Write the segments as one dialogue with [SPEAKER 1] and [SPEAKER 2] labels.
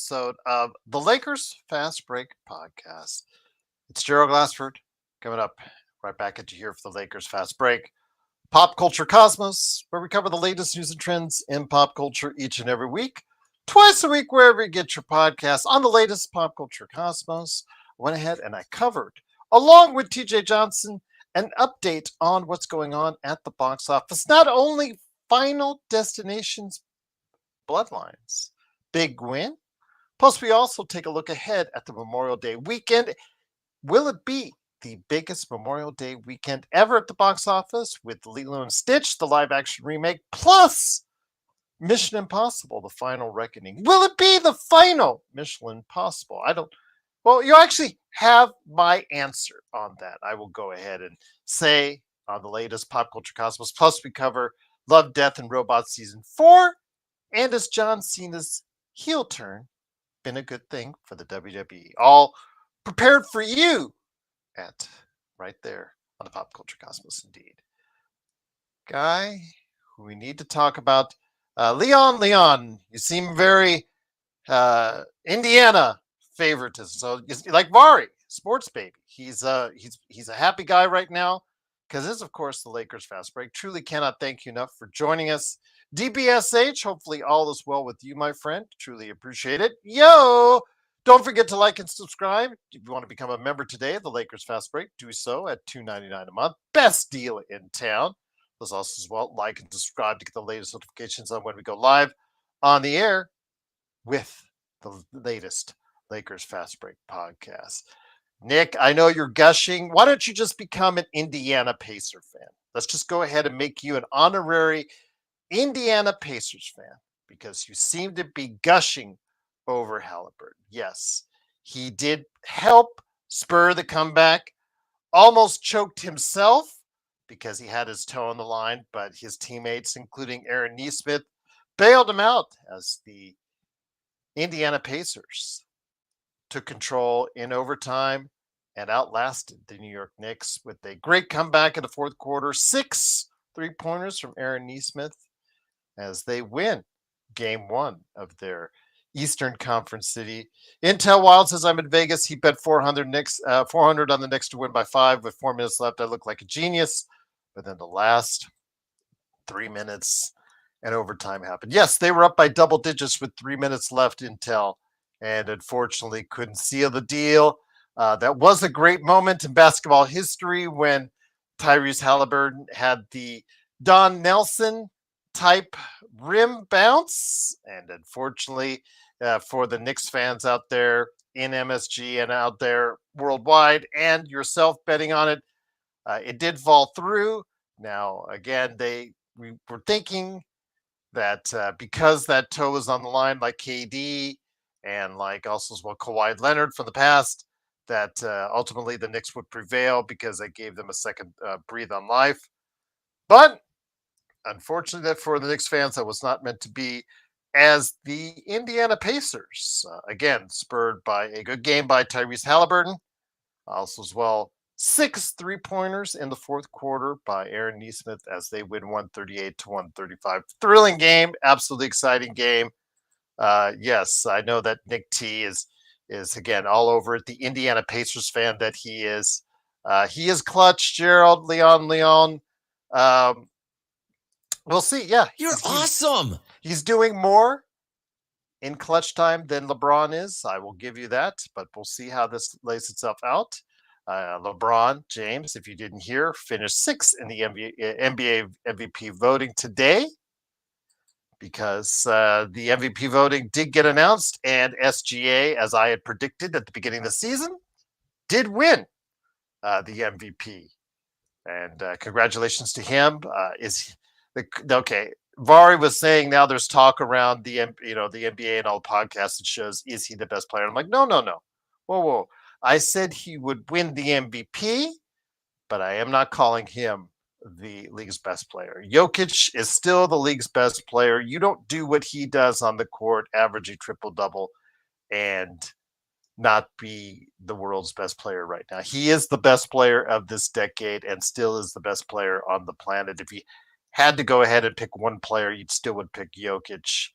[SPEAKER 1] episode of the Lakers Fast Break Podcast. It's Gerald Glassford coming up right back at you here for the Lakers Fast Break. Pop Culture Cosmos, where we cover the latest news and trends in pop culture each and every week. Twice a week, wherever you get your podcasts. On the latest Pop Culture Cosmos, I went ahead and I covered, along with TJ Johnson, an update on what's going on at the box office. Not only Final Destination's Bloodlines, big win. Plus, we also take a look ahead at the Memorial Day weekend. Will it be the biggest Memorial Day weekend ever at the box office with Lilo and Stitch, the live action remake, plus Mission Impossible, the final reckoning? Will it be the final Mission Impossible? Well, you actually have my answer on that. I will go ahead and say on the latest Pop Culture Cosmos. Plus, we cover Love, Death, and Robots Season 4. And as John Cena's heel turn been a good thing for the WWE? All prepared for you at right there on the Pop Culture Cosmos, indeed. Guy who we need to talk about, Leon, you seem very Indiana favoritism. So like Vari, sports baby. He's a happy guy right now because this is, of course, the Lakers Fast Break. Truly cannot thank you enough for joining us. DBSH, hopefully all is well with you, my friend. Truly appreciate it. Yo! Don't forget to like and subscribe. If you want to become a member today of the Lakers Fast Break, do so at $2.99 a month. Best deal in town. Let's also as well like and subscribe to get the latest notifications on when we go live on the air with the latest Lakers Fast Break podcast. Nick, I know you're gushing. Why don't you just become an Indiana Pacer fan? Let's just go ahead and make you an honorary Indiana Pacers fan because you seem to be gushing over Halliburton. Yes, he did help spur the comeback, almost choked himself because he had his toe on the line, but his teammates, including Aaron Nesmith, bailed him out as the Indiana Pacers took control in overtime and outlasted the New York Knicks with a great comeback in the fourth quarter. 6 3-pointers from Aaron Nesmith as they win game one of their Eastern Conference city. Intel Wild says, I'm in Vegas. He bet 400 on the Knicks to win by 5 with 4 minutes left. I look like a genius. But then the last 3 minutes and overtime happened. Yes, they were up by double digits with 3 minutes left, Intel, and unfortunately couldn't seal the deal. That was a great moment in basketball history when Tyrese Halliburton had the Don Nelson type rim bounce. And unfortunately for the Knicks fans out there in MSG and out there worldwide and yourself betting on it, it did fall through. Now, again, we were thinking that because that toe was on the line like KD and like also as well Kawhi Leonard from the past, that ultimately the Knicks would prevail because they gave them a second breathe on life. But unfortunately, that for the Knicks fans, that was not meant to be, as the Indiana Pacers, again, spurred by a good game by Tyrese Halliburton, also as well 6 3-pointers in the fourth quarter by Aaron Nesmith as they win 138 to 135. Thrilling game, absolutely exciting game. Yes, I know that Nick T is again all over it. The Indiana Pacers fan that he is. He is clutch, Gerald, Leon. We'll see. Yeah,
[SPEAKER 2] You're awesome.
[SPEAKER 1] He's doing more in clutch time than LeBron is. I will give you that, but we'll see how this lays itself out. LeBron James, if you didn't hear, finished 6th in the NBA MVP voting today because the MVP voting did get announced, and SGA, as I had predicted at the beginning of the season, did win the MVP. And congratulations to him. Okay? Vari was saying now there's talk around the NBA and all the podcasts that shows, is he the best player? I'm like, no. Whoa. I said he would win the MVP, but I am not calling him the league's best player. Jokic is still the league's best player. You don't do what he does on the court, averaging triple-double, and not be the world's best player right now. He is the best player of this decade and still is the best player on the planet. If you had to go ahead and pick one player, you'd still would pick Jokic.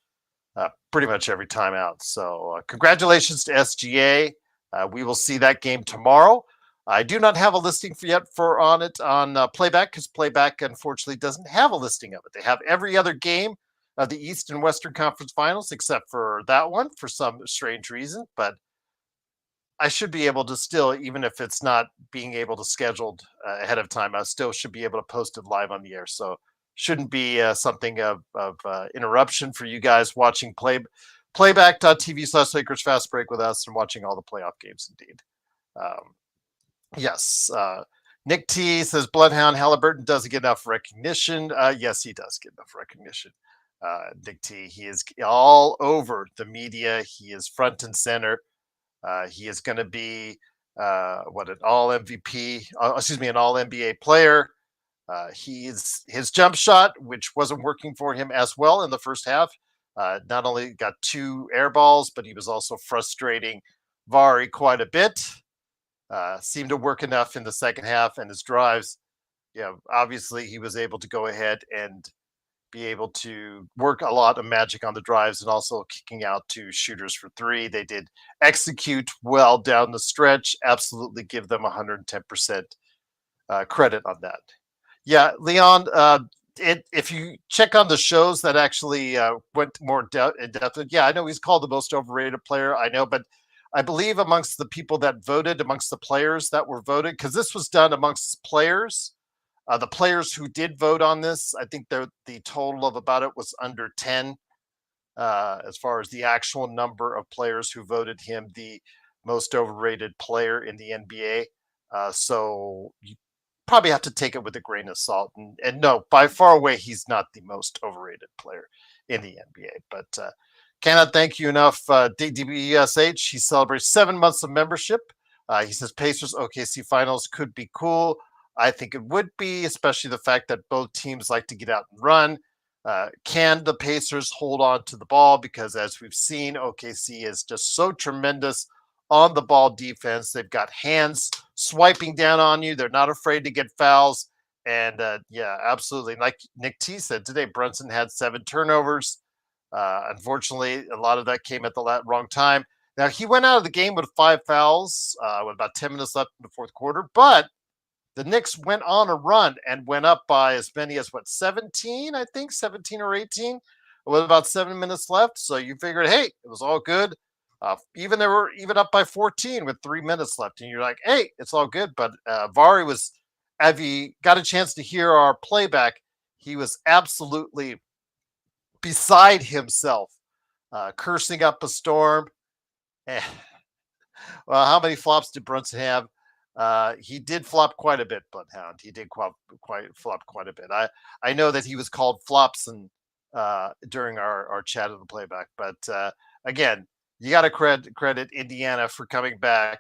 [SPEAKER 1] pretty much every time out. So congratulations to SGA. We will see that game tomorrow. I do not have a listing yet on it on Playback, because Playback unfortunately doesn't have a listing of it. They have every other game of the East and Western Conference Finals except for that one for some strange reason. But I should be able to still, even if it's not being able to scheduled ahead of time, I still should be able to post it live on the air. So shouldn't be something of interruption for you guys watching playback.tv/Lakers Fast Break with us and watching all the playoff games. Indeed. Um, yes. Nick T says Bloodhound Halliburton doesn't get enough recognition. Yes, he does get enough recognition. Nick T, he is all over the media. He is front and center. He is going to be an all MVP, an all NBA player. His jump shot, which wasn't working for him as well in the first half, not only got 2 air balls, but he was also frustrating Vari quite a bit. Seemed to work enough in the second half, and his drives, obviously he was able to go ahead and be able to work a lot of magic on the drives and also kicking out to shooters for 3. They did execute well down the stretch. Absolutely give them 110% credit on that. Yeah, Leon, if you check on the shows that actually went more in depth, yeah, I know he's called the most overrated player. I know, but I believe amongst the people that voted, amongst the players that were voted, because this was done amongst players, the players who did vote on this, I think the total of about it was under 10, as far as the actual number of players who voted him the most overrated player in the NBA. So you probably have to take it with a grain of salt. And no, by far away, he's not the most overrated player in the NBA. But cannot thank you enough, DBESH. He celebrates 7 months of membership. He says Pacers OKC finals could be cool. I think it would be, especially the fact that both teams like to get out and run. Can the Pacers hold on to the ball? Because as we've seen, OKC is just so tremendous on the ball defense. They've got hands swiping down on you. They're not afraid to get fouls. And yeah, absolutely. Like Nick T said today, Brunson had 7 turnovers. Unfortunately, a lot of that came at the wrong time. Now, he went out of the game with 5 fouls with about 10 minutes left in the fourth quarter, but the Knicks went on a run and went up by as many as 17, I think 17 or 18 with about 7 minutes left. So you figured, hey, it was all good. Even they were even up by 14 with 3 minutes left. And you're like, hey, it's all good. But Vari was, have you got a chance to hear our playback? He was absolutely beside himself, cursing up a storm. Well, how many flops did Brunson have? He did flop quite a bit, Bloodhound. He did flop quite a bit. I know that he was called flops and during our chat of the playback, but again, you got to credit Indiana for coming back,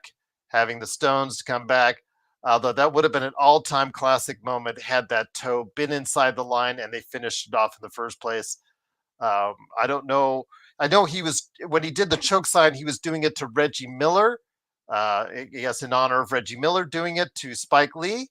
[SPEAKER 1] having the Stones come back. Although that would have been an all-time classic moment had that toe been inside the line and they finished it off in the first place. I don't know. I know he was, when he did the choke sign, he was doing it to Reggie Miller. Yes, in honor of Reggie Miller doing it to Spike Lee.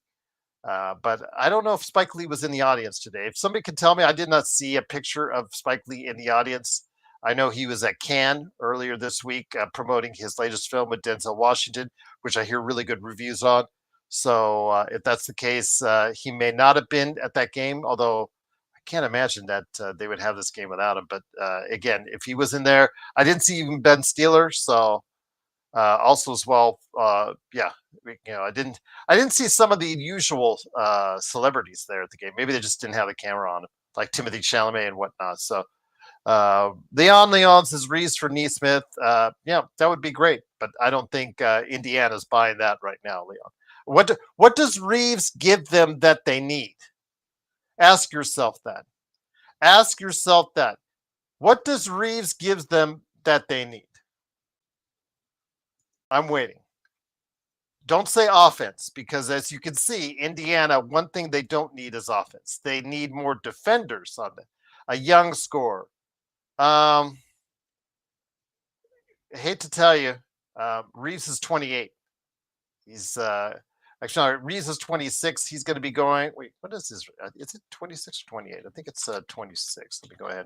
[SPEAKER 1] But I don't know if Spike Lee was in the audience today. If somebody could tell me, I did not see a picture of Spike Lee in the audience. I know he was at Cannes earlier this week promoting his latest film with Denzel Washington, which I hear really good reviews on. So if that's the case, he may not have been at that game, although I can't imagine that they would have this game without him. But again, if he was in there, I didn't see even Ben Stiller. So also as well, yeah, I didn't see some of the usual celebrities there at the game. Maybe they just didn't have the camera on, like Timothy Chalamet and whatnot. So Leon says Reeves for Neesmith. Yeah, that would be great, but I don't think Indiana's buying that right now, Leon. What does Reeves give them that they need? Ask yourself that. Ask yourself that. What does Reeves gives them that they need? I'm waiting. Don't say offense, because as you can see, Indiana, one thing they don't need is offense. They need more defenders on it. A young scorer. I hate to tell you, Reeves is 28. He's actually Reeves is 26. He's going to be going. Wait, what is this? Is it 26 or 28? I think it's 26. Let me go ahead.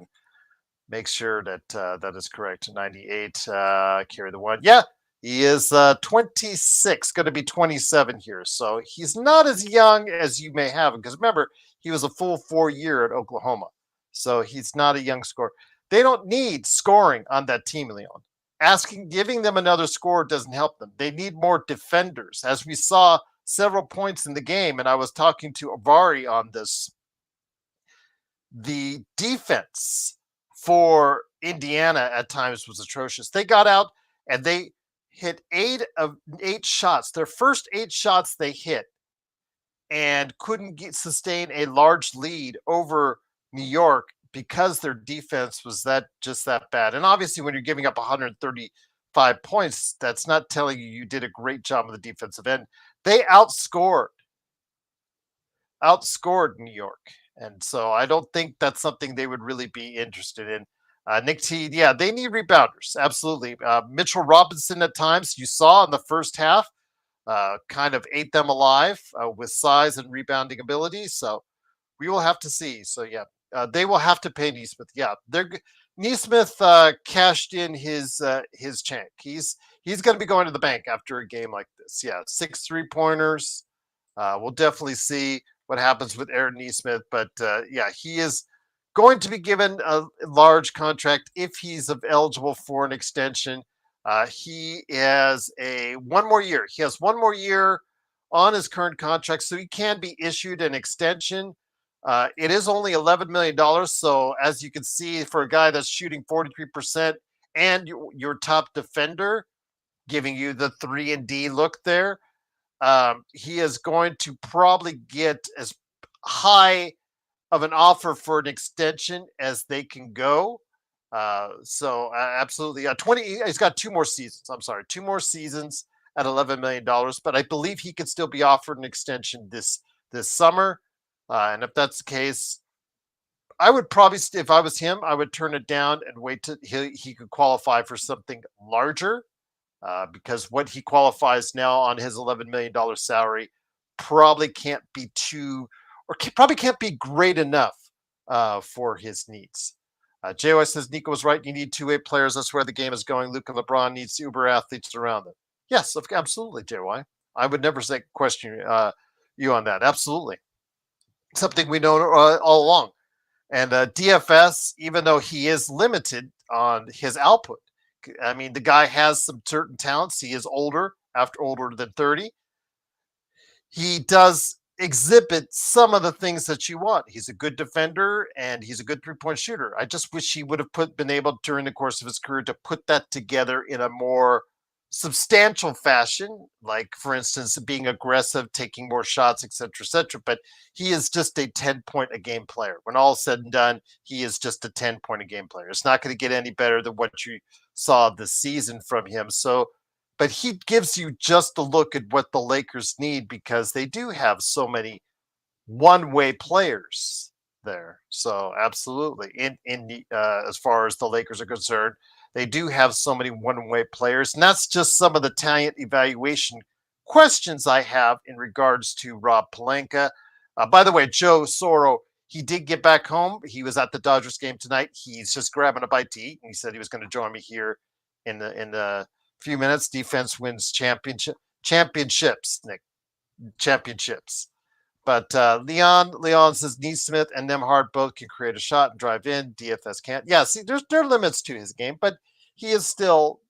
[SPEAKER 1] Make sure that that is correct. 98, carry the one. Yeah, he is 26, going to be 27 here. So he's not as young as you may have him. Because remember, he was a full 4 year at Oklahoma. So he's not a young scorer. They don't need scoring on that team, Leon. Giving them another score doesn't help them. They need more defenders, as we saw several points in the game. And I was talking to Avari on this. The defense for Indiana at times was atrocious. They got out and they hit 8 of 8 shots. Their first 8 shots they hit and couldn't sustain a large lead over New York because their defense was that bad. And obviously, when you're giving up 135 points, that's not telling you did a great job on the defensive end. They outscored New York. And so I don't think that's something they would really be interested in. Nick T, yeah, they need rebounders. Absolutely. Mitchell Robinson at times, you saw in the first half, kind of ate them alive with size and rebounding ability. So we will have to see. So, yeah, they will have to pay Neesmith. Yeah, Neesmith cashed in his check. He's going to be going to the bank after a game like this. Yeah, 6 3-pointers. We'll definitely see what happens with Aaron Neesmith. But yeah, he is going to be given a large contract if he's eligible for an extension. He has one more year. He has 1 more year on his current contract, so he can be issued an extension. It is only $11 million. So as you can see, for a guy that's shooting 43% and your top defender, giving you the 3-and-D look there, he is going to probably get as high of an offer for an extension as they can go. So absolutely, 20. He's got 2 more seasons. I'm sorry, 2 more seasons at $11 million. But I believe he could still be offered an extension this summer. And if that's the case, I would probably, if I was him, I would turn it down and wait till he could qualify for something larger. Because what he qualifies now on his $11 million salary probably can't be probably can't be great enough for his needs. JY says Nico was right. You need 2-way players. That's where the game is going. Luka and LeBron needs uber athletes around them. Yes, absolutely, JY. I would never question you on that. Absolutely. Something we know all along. And DFS, even though he is limited on his output, I mean, the guy has some certain talents. He is older than 30. He does exhibit some of the things that you want. He's a good defender and he's a good 3-point shooter. I just wish he would have been able during the course of his career to put that together in a more substantial fashion, like for instance, being aggressive, taking more shots, etc., etc. But he is just a 10-point a game player. When all is said and done, he is just a 10-point a game player. It's not going to get any better than what you saw this season from him. So, but he gives you just a look at what the Lakers need because they do have so many one-way players there. So, absolutely, in as far as the Lakers are concerned, they do have so many one-way players, and that's just some of the talent evaluation questions I have in regards to Rob Pelinka. By the way, Joe Soro, he did get back home. He was at the Dodgers game tonight. He's just grabbing a bite to eat, and he said he was going to join me here in the few minutes. Defense wins championships, Nick. Championships. But Leon says Neesmith and Nembhard both can create a shot and drive in. DFS can't. Yeah, see, there are limits to his game, but he is still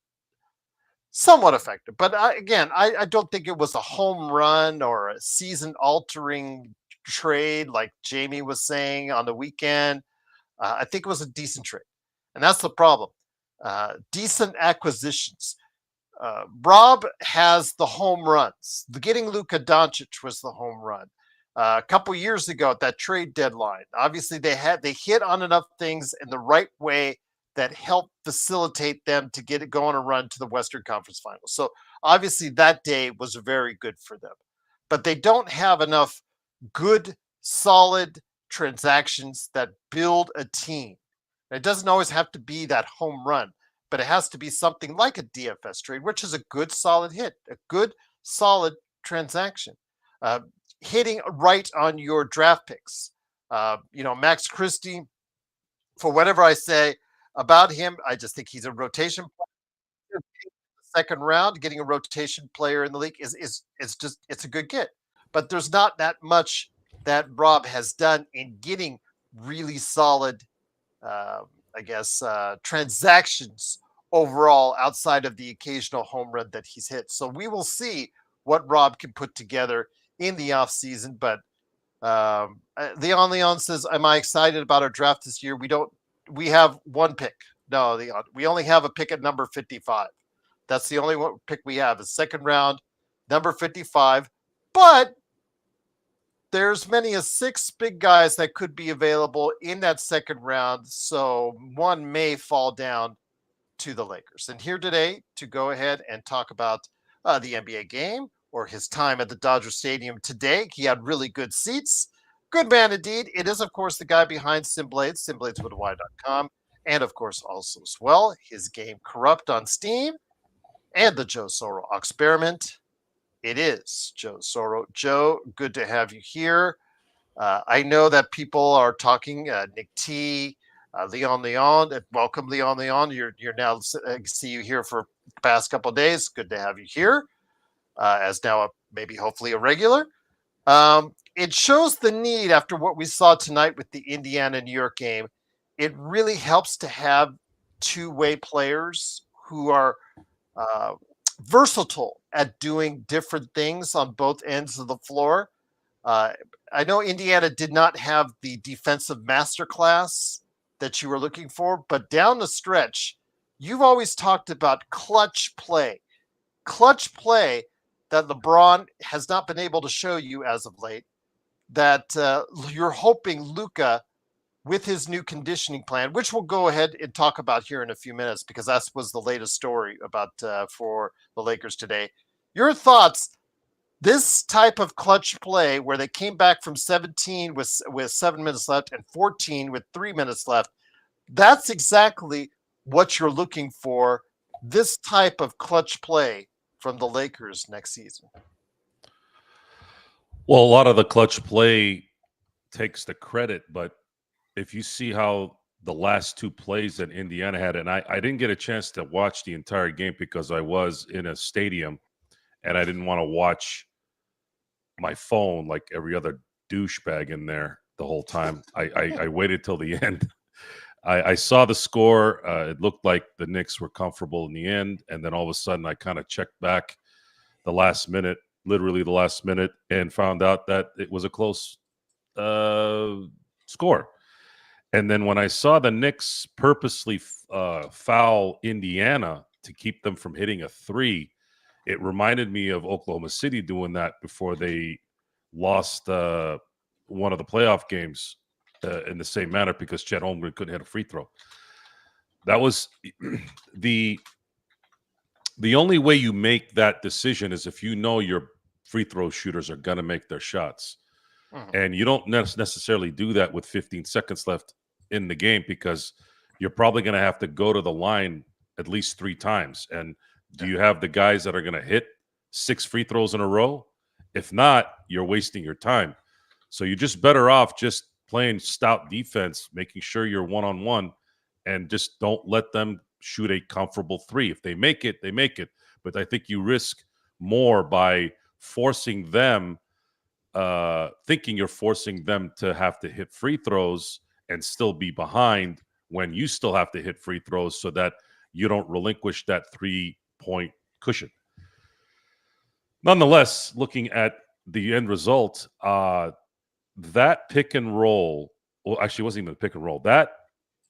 [SPEAKER 1] somewhat effective. But I don't think it was a home run or a season-altering trade like Jamie was saying on the weekend. I think it was a decent trade, and that's the problem. Decent acquisitions. Rob has the home runs. Getting Luka Doncic was the home run. A couple years ago at that trade deadline, obviously they hit on enough things in the right way that helped facilitate them to get it going and run to the Western Conference Finals. So obviously that day was very good for them, but they don't have enough good, solid transactions that build a team. And it doesn't always have to be that home run, but it has to be something like a DFS trade, which is a good, solid hit, a good, solid transaction. Hitting right on your draft picks. Max Christie, for whatever I say, about him. I just think he's a rotation player. Second round, getting a rotation player in the league is just it's a good get. But there's not that much that Rob has done in getting really solid, I guess, transactions overall outside of the occasional home run that he's hit. So we will see what Rob can put together in the offseason. But Leon says, "Am I excited about our draft this year? We don't. We have one pick. No, Leon, we only have a pick at number 55. That's the only one pick we have. Is second round, number 55. But there's many as 6 big guys that could be available in that second round. So one may fall down to the Lakers. And here today to go ahead and talk about the NBA game or his time at the Dodger Stadium today. He had really good seats. Good man indeed. It is, of course, the guy behind SimBlades, SimBladesWithAY.com. And, of course, also as well, his game Corrupt on Steam and the Joe Soro Experiment. It is Joe Soro. Joe, good to have you here. I know that people are talking, Nick T, Leon. Welcome, Leon. You're now see you here for the past couple of days. Good to have you here as now maybe hopefully a regular. It shows the need after what we saw tonight with the Indiana-New York game. It really helps to have two-way players who are versatile at doing different things on both ends of the floor. I know Indiana did not have the defensive masterclass that you were looking for, but down the stretch, you've always talked about clutch play that LeBron has not been able to show you as of late, that you're hoping Luka, with his new conditioning plan, which we'll go ahead and talk about here in a few minutes, because that was the latest story about for the Lakers today. Your thoughts, this type of clutch play where they came back from 17 with 7 minutes left and 14 with 3 minutes left, that's exactly what you're looking for, this type of clutch play from the Lakers next season.
[SPEAKER 2] Well, a lot of the clutch play takes the credit, but if you see how the last 2 plays that Indiana had, and I didn't get a chance to watch the entire game because I was in a stadium and I didn't want to watch my phone like every other douchebag in there the whole time. I waited till the end. I saw the score. It looked like the Knicks were comfortable in the end. And then all of a sudden I kind of checked back the last minute, literally the last minute, and found out that it was a close score. And then when I saw the Knicks purposely foul Indiana to keep them from hitting a 3, it reminded me of Oklahoma City doing that before they lost one of the playoff games in the same manner because Chet Holmgren couldn't hit a free throw. That was the only way you make that decision is if you know your free throw shooters are going to make their shots. And you don't necessarily do that with 15 seconds left in the game because you're probably going to have to go to the line at least 3 times. And do you have the guys that are going to hit 6 free throws in a row? If not, you're wasting your time. So you're just better off just playing stout defense, making sure you're one-on-one, and just don't let them shoot a comfortable 3. If they make it, they make it. But I think you risk more by forcing them, thinking you're forcing them to have to hit free throws and still be behind when you still have to hit free throws so that you don't relinquish that 3-point cushion. Nonetheless, looking at the end result, that pick and roll, well, actually, it wasn't even a pick and roll. That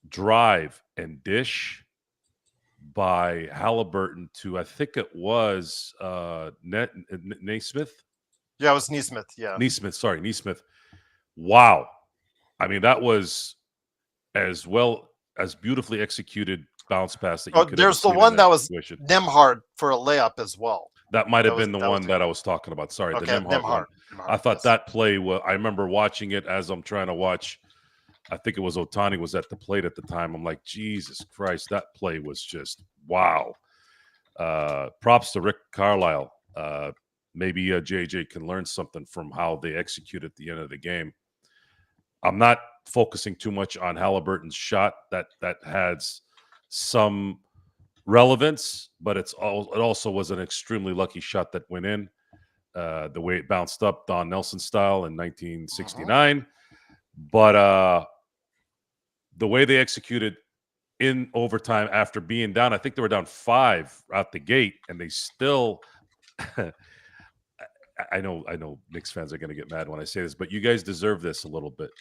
[SPEAKER 2] drive and dish by Halliburton to, I think it was Naismith.
[SPEAKER 1] Yeah, it was Nesmith. Yeah.
[SPEAKER 2] Nesmith. Wow. I mean, that was as well as beautifully executed bounce pass that you could
[SPEAKER 1] there's the one that was Nembhard for a layup as well.
[SPEAKER 2] That might have been the one that I was talking about. Sorry,
[SPEAKER 1] okay,
[SPEAKER 2] the Nembhard one. I thought that play was, I remember watching it as I'm trying to watch, I think it was Ohtani was at the plate at the time. I'm like, Jesus Christ, that play was just wow. Props to Rick Carlisle. Maybe JJ can learn something from how they execute at the end of the game. I'm not focusing too much on Halliburton's shot. That has some relevance, but it also was an extremely lucky shot that went in. The way it bounced up, Don Nelson style in 1969. But the way they executed in overtime after being down, I think they were down 5 out the gate, and they still. I know Knicks fans are going to get mad when I say this, but you guys deserve this a little bit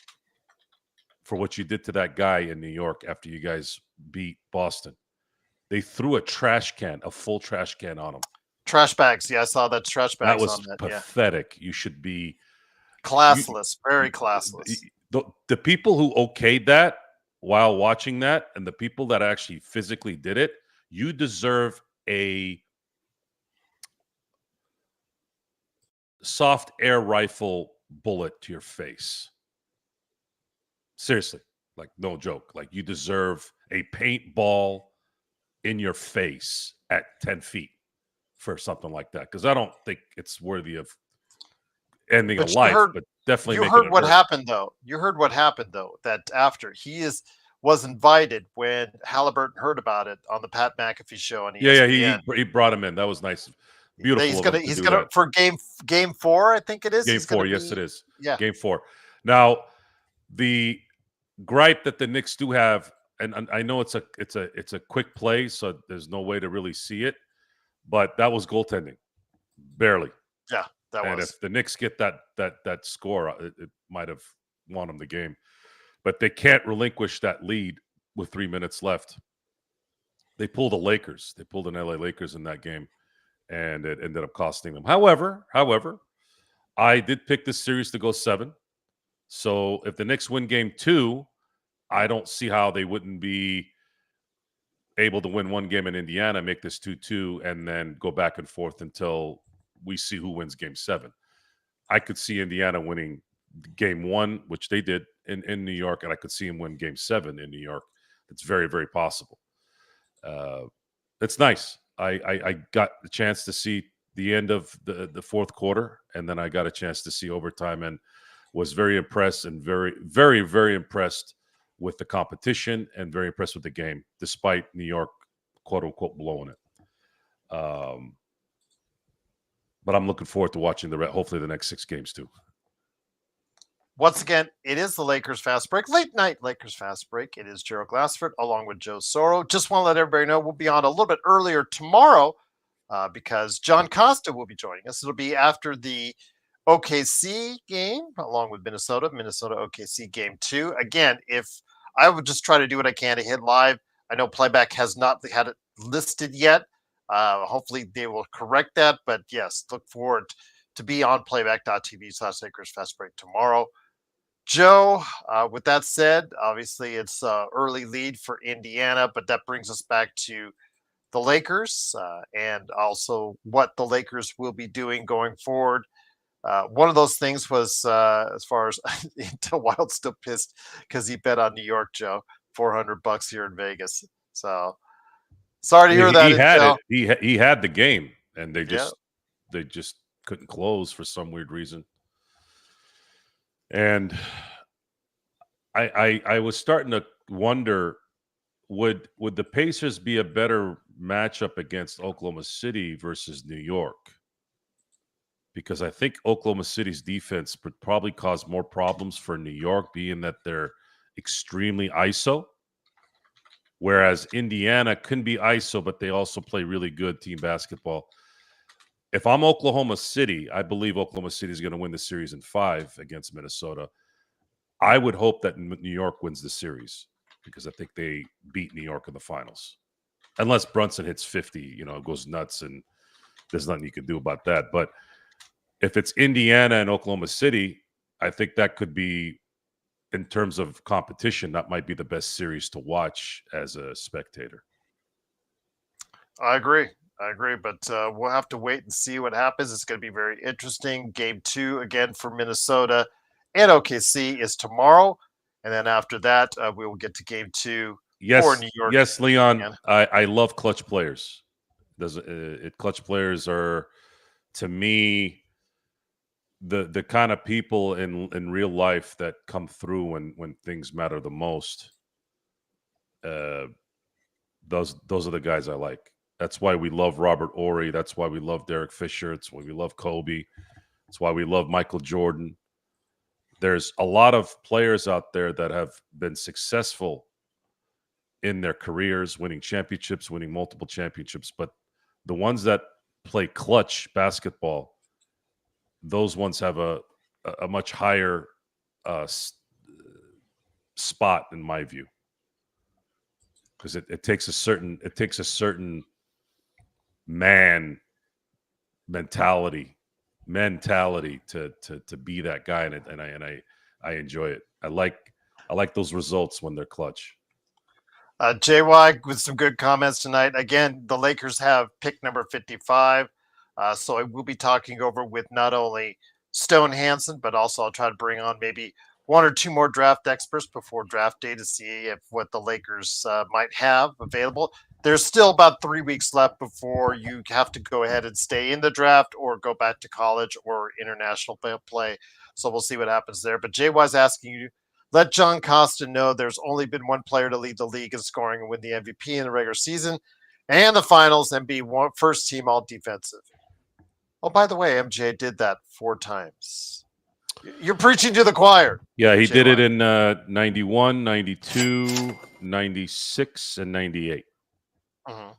[SPEAKER 2] for what you did to that guy in New York after you guys beat Boston. They threw a full trash can on him.
[SPEAKER 1] Trash bags. Yeah, I saw that trash bags
[SPEAKER 2] That was
[SPEAKER 1] on that.
[SPEAKER 2] pathetic. You should be
[SPEAKER 1] Classless, very classless.
[SPEAKER 2] The people who okayed that while watching that and the people that actually physically did it, you deserve a soft air rifle bullet to your face. Seriously, like no joke. Like you deserve a paintball in your face at 10 feet for something like that. Because I don't think it's worthy of ending a life, but definitely
[SPEAKER 1] you
[SPEAKER 2] making
[SPEAKER 1] heard
[SPEAKER 2] it
[SPEAKER 1] what
[SPEAKER 2] hurt.
[SPEAKER 1] happened though. You heard what happened though. That after was invited when Halliburton heard about it on the Pat McAfee show on ESPN.
[SPEAKER 2] Yeah, he brought him in. That was nice. Beautiful.
[SPEAKER 1] He's gonna for game 4, I think it is.
[SPEAKER 2] Game 4, yes, it is.
[SPEAKER 1] Yeah,
[SPEAKER 2] game 4. Now, the gripe that the Knicks do have, and I know it's a quick play, so there's no way to really see it, but that was goaltending, barely.
[SPEAKER 1] Yeah,
[SPEAKER 2] and if the Knicks get that score, it might have won them the game. But they can't relinquish that lead with 3 minutes left. They pulled the Lakers. They pulled an LA Lakers in that game, and it ended up costing them. However, I did pick this series to go 7. So if the Knicks win game 2, I don't see how they wouldn't be able to win one game in Indiana, make this 2-2, and then go back and forth until we see who wins game 7. I could see Indiana winning game 1, which they did in New York, and I could see them win game 7 in New York. It's very, very possible. It's nice. I got the chance to see the end of the fourth quarter, and then I got a chance to see overtime, and was very impressed and very, very, very impressed with the competition and very impressed with the game, despite New York, quote unquote, blowing it. But I'm looking forward to watching hopefully the next 6 games too.
[SPEAKER 1] Once again, it is the Lakers Fast Break, late night Lakers Fast Break. It is Gerald Glassford along with Joe Soro. Just want to let everybody know we'll be on a little bit earlier tomorrow because John Costa will be joining us. It'll be after the OKC game along with Minnesota OKC game 2. Again, if I would just try to do what I can to hit live. I know playback has not had it listed yet. Hopefully they will correct that. But yes, look forward to be on playback.tv/Lakers Fast Break tomorrow. Joe, with that said, obviously it's early lead for Indiana, but that brings us back to the Lakers and also what the Lakers will be doing going forward. One of those things was as far as until Wild still pissed because he bet on New York, Joe, $400 here in Vegas. So sorry to hear that.
[SPEAKER 2] He had it. He had the game, and they just couldn't close for some weird reason. And I was starting to wonder, would the Pacers be a better matchup against Oklahoma City versus New York? Because I think Oklahoma City's defense would probably cause more problems for New York, being that they're extremely ISO. Whereas Indiana can be ISO, but they also play really good team basketball. If I'm Oklahoma City, I believe Oklahoma City is going to win the series in 5 against Minnesota. I would hope that New York wins the series because I think they beat New York in the finals. Unless Brunson hits 50, goes nuts, and there's nothing you can do about that. But if it's Indiana and Oklahoma City, I think that could be, in terms of competition, that might be the best series to watch as a spectator.
[SPEAKER 1] I agree, but we'll have to wait and see what happens. It's going to be very interesting. Game 2, again, for Minnesota and OKC is tomorrow. And then after that, we will get to game 2 for New York.
[SPEAKER 2] Yes, Leon, I love clutch players. Clutch players are, to me, the kind of people in real life that come through when things matter the most. those are the guys I like. That's why we love Robert Ory. That's why we love Derek Fisher. It's why we love Kobe. It's why we love Michael Jordan. There's a lot of players out there that have been successful in their careers, winning championships, winning multiple championships. But the ones that play clutch basketball, those ones have a much higher spot in my view, because it takes a certain man mentality to be that guy, and I enjoy it. I like those results when they're clutch.
[SPEAKER 1] JY with some good comments tonight. Again, the Lakers have pick number 55. So I will be talking over with not only Stone Hansen, but also I'll try to bring on maybe one or two more draft experts before draft day to see if what the Lakers might have available. There's still about 3 weeks left before you have to go ahead and stay in the draft or go back to college or international play. So we'll see what happens there. But JY's asking you, let John Costa know there's only been one player to lead the league in scoring and win the MVP in the regular season and the finals and be first team all defensive. Oh, by the way, MJ did that 4 times. You're preaching to the choir.
[SPEAKER 2] Yeah, he
[SPEAKER 1] JY.
[SPEAKER 2] did it in 91, 92, 96, and 98.
[SPEAKER 1] Mm-hmm.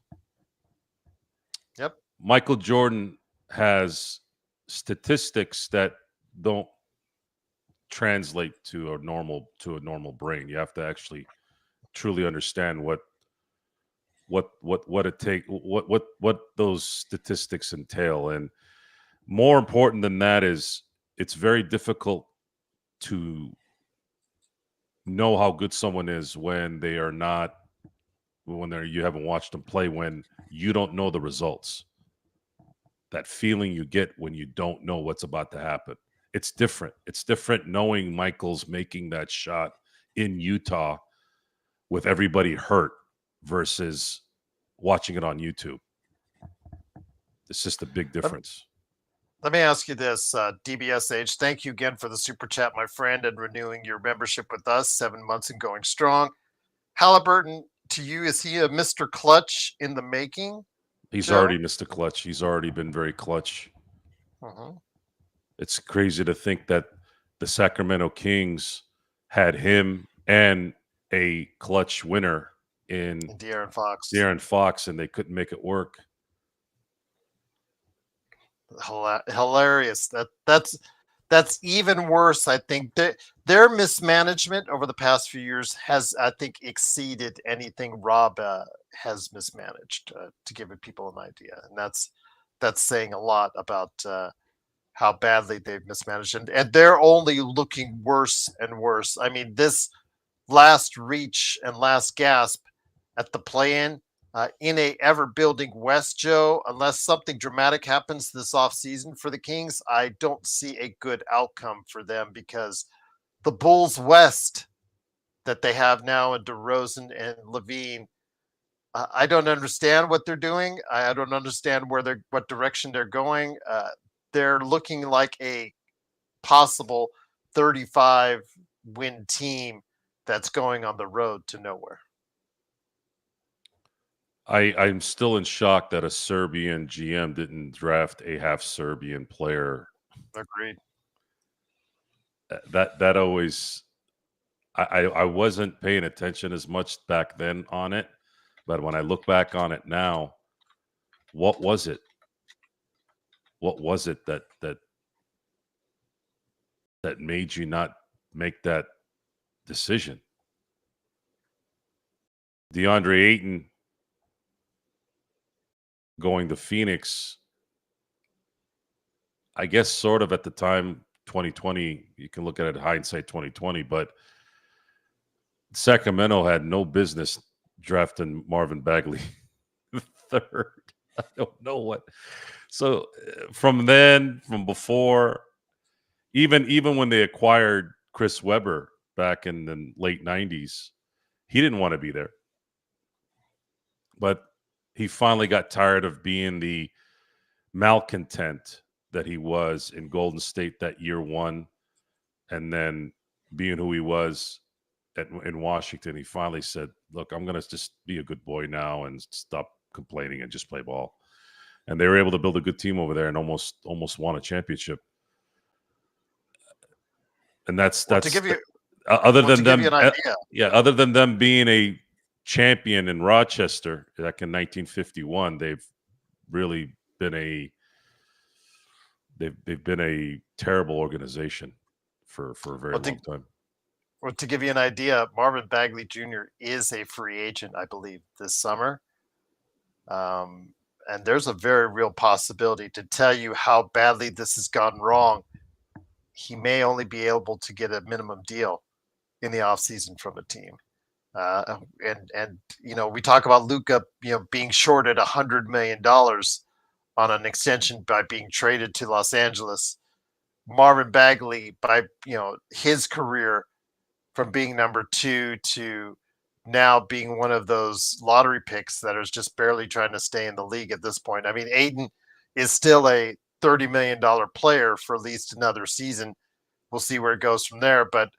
[SPEAKER 1] Yep.
[SPEAKER 2] Michael Jordan has statistics that don't translate to a normal brain. You have to actually truly understand what it take what those statistics entail. And more important than that is it's very difficult to know how good someone is when they are not, when they're, you haven't watched them play, when you don't know the results. That feeling you get when you don't know what's about to happen. It's different. It's different knowing Michael's making that shot in Utah with everybody hurt versus watching it on YouTube. It's just a big difference.
[SPEAKER 1] Let me ask you this, DBSH. Thank you again for the super chat, my friend, and renewing your membership with us. 7 months and going strong. Halliburton, to you, is he a Mr. Clutch in the making?
[SPEAKER 2] He's
[SPEAKER 1] Joe?
[SPEAKER 2] already Mr. Clutch. He's already been very clutch. It's crazy to think that the Sacramento Kings had him and a clutch winner in
[SPEAKER 1] De'Aaron Fox,
[SPEAKER 2] and they couldn't make it work.
[SPEAKER 1] Hilarious. That's even worse. I think their mismanagement over the past few years has, I think, exceeded anything Rob has mismanaged. To give people an idea, and that's saying a lot about how badly they've mismanaged, and they're only looking worse and worse. I mean, this last reach and last gasp at the play-in in a ever-building West, Joe, unless something dramatic happens this offseason for the Kings, I don't see a good outcome for them, because the Bulls West that they have now in DeRozan and Levine, I don't understand what they're doing. I don't understand what direction they're going. They're looking like a possible 35-win team that's going on the road to nowhere.
[SPEAKER 2] I'm still in shock that a Serbian GM didn't draft a half Serbian player.
[SPEAKER 1] Agreed.
[SPEAKER 2] That always, I wasn't paying attention as much back then on it, but when I look back on it now, what was it? What was it that made you not make that decision? DeAndre Ayton going to Phoenix, I guess sort of at the time, 2020, you can look at it hindsight 2020, but Sacramento had no business drafting Marvin Bagley third. I don't know what. So from before, even when they acquired Chris Webber back in the late 90s, he didn't want to be there. But he finally got tired of being the malcontent that he was in Golden State that year one, and then being who he was in Washington, he finally said, "Look, I'm going to just be a good boy now and stop complaining and just play ball." And they were able to build a good team over there and almost won a championship. And that's
[SPEAKER 1] Well, to give you
[SPEAKER 2] other
[SPEAKER 1] well, to
[SPEAKER 2] than
[SPEAKER 1] give you
[SPEAKER 2] them,
[SPEAKER 1] an idea,
[SPEAKER 2] other than them being a champion in Rochester back in 1951, they've really been they've been a terrible organization for a very long time.
[SPEAKER 1] well, to give you an idea, Marvin Bagley Jr. is a free agent, I believe, this summer. And there's a very real possibility to tell you how badly this has gone wrong. He may only be able to get a minimum deal in the offseason from a team. And we talk about Luka, being shorted $100 million on an extension by being traded to Los Angeles. Marvin Bagley, by his career from being number 2 to now being one of those lottery picks that is just barely trying to stay in the league at this point. I mean, Aiden is still a $30 million player for at least another season. We'll see where it goes from there. But,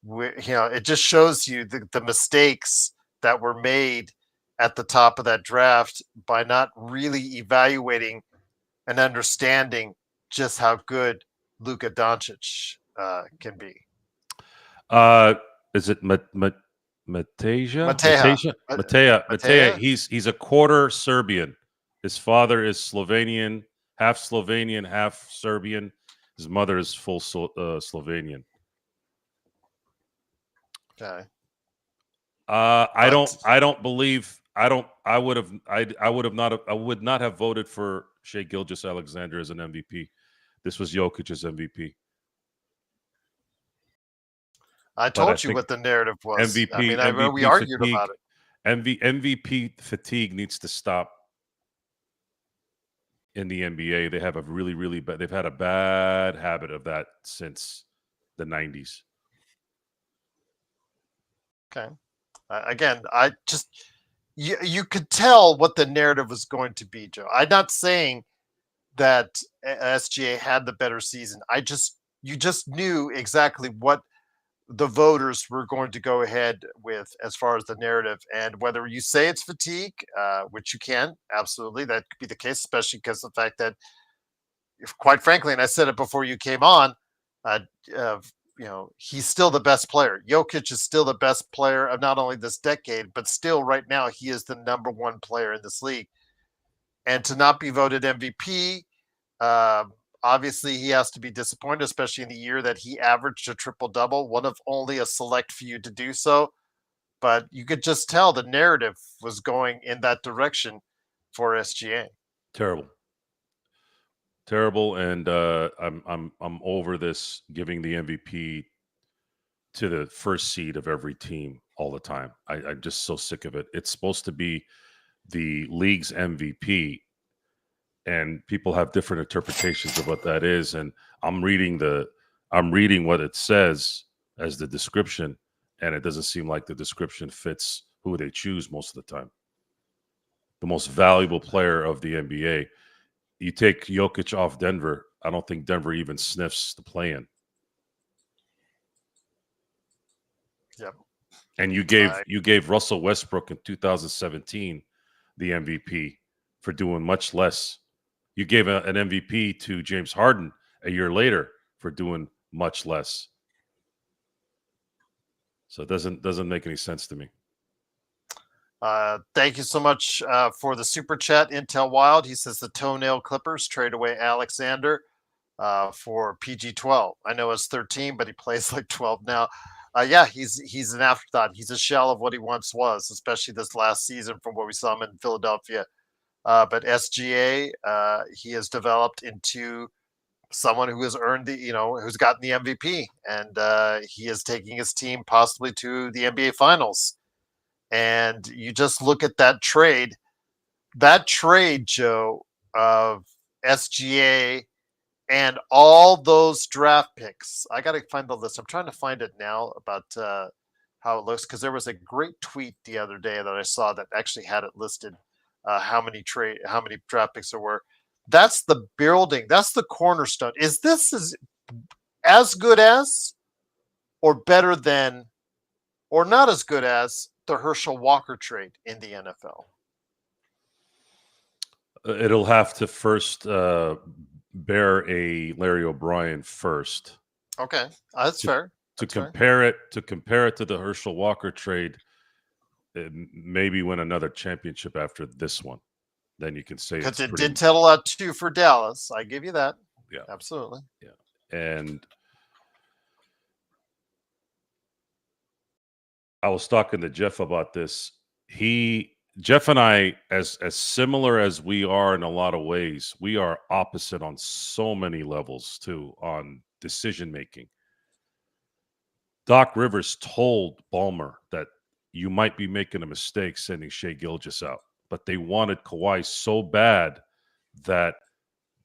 [SPEAKER 1] it just shows you the mistakes that were made at the top of that draft by not really evaluating and understanding just how good Luka Doncic can be.
[SPEAKER 2] Is it Mateja?
[SPEAKER 1] Mateja.
[SPEAKER 2] Mateja. He's a quarter Serbian. His father is Slovenian, half Serbian. His mother is full Slovenian.
[SPEAKER 1] Okay.
[SPEAKER 2] I would not have voted for Shai Gilgeous-Alexander as an MVP. This was Jokic's MVP.
[SPEAKER 1] I told you what the narrative was.
[SPEAKER 2] MVP,
[SPEAKER 1] I mean,
[SPEAKER 2] MVP
[SPEAKER 1] we argued
[SPEAKER 2] fatigue,
[SPEAKER 1] about it.
[SPEAKER 2] MVP fatigue needs to stop in the NBA. They have a really, really bad. They've had a bad habit of that since the 90s.
[SPEAKER 1] Okay. Again, I just you could tell what the narrative was going to be, Joe. I'm not saying that SGA had the better season. You just knew exactly what the voters were going to go ahead with as far as the narrative. And whether you say it's fatigue, which you can, absolutely, that could be the case, especially because of the fact that, quite frankly, and I said it before you came on, he's still the best player. Jokic is still the best player of not only this decade, but still right now he is the number 1 player in this league. And to not be voted MVP, obviously, he has to be disappointed, especially in the year that he averaged a triple-double, one of only a select few to do so. But you could just tell the narrative was going in that direction for SGA.
[SPEAKER 2] Terrible, and I'm over this giving the MVP to the first seed of every team all the time. I'm just so sick of it. It's supposed to be the league's MVP. And people have different interpretations of what that is. And I'm reading what it says as the description, and it doesn't seem like the description fits who they choose most of the time. The most valuable player of the NBA. You take Jokic off Denver, I don't think Denver even sniffs the play-in.
[SPEAKER 1] Yep.
[SPEAKER 2] And you gave Russell Westbrook in 2017 the MVP for doing much less. You gave an MVP to James Harden a year later for doing much less. So it doesn't make any sense to me.
[SPEAKER 1] Thank you so much for the super chat. Intel Wild, he says the Toenail Clippers trade away Alexander for PG-12. I know it's 13, but he plays like 12 now. Yeah, he's an afterthought. He's a shell of what he once was, especially this last season from what we saw him in Philadelphia. But SGA, he has developed into someone who has earned who's gotten the MVP, and he is taking his team possibly to the NBA Finals. And you just look at that trade, Joe, of SGA and all those draft picks. I got to find the list. I'm trying to find it now about how it looks, because there was a great tweet the other day that I saw that actually had it listed. How many draft picks there were. That's the building. That's the cornerstone. Is this as good as or better than or not as good as the Herschel Walker trade in the NFL?
[SPEAKER 2] It'll have to first bear a Larry O'Brien first
[SPEAKER 1] Okay, that's
[SPEAKER 2] to
[SPEAKER 1] fair.
[SPEAKER 2] to
[SPEAKER 1] That's fair.
[SPEAKER 2] compare it to the Herschel Walker trade. And maybe win another championship after this one. Then you can say
[SPEAKER 1] Because
[SPEAKER 2] it's
[SPEAKER 1] it
[SPEAKER 2] pretty.
[SPEAKER 1] did tell a lot too for Dallas. I give you that.
[SPEAKER 2] Yeah,
[SPEAKER 1] Absolutely.
[SPEAKER 2] yeah. And I was talking to Jeff about this. Jeff and I, as similar as we are in a lot of ways, we are opposite on so many levels too, on decision making. Doc Rivers told Ballmer that you might be making a mistake sending Shea Gilgeous out, but they wanted Kawhi so bad that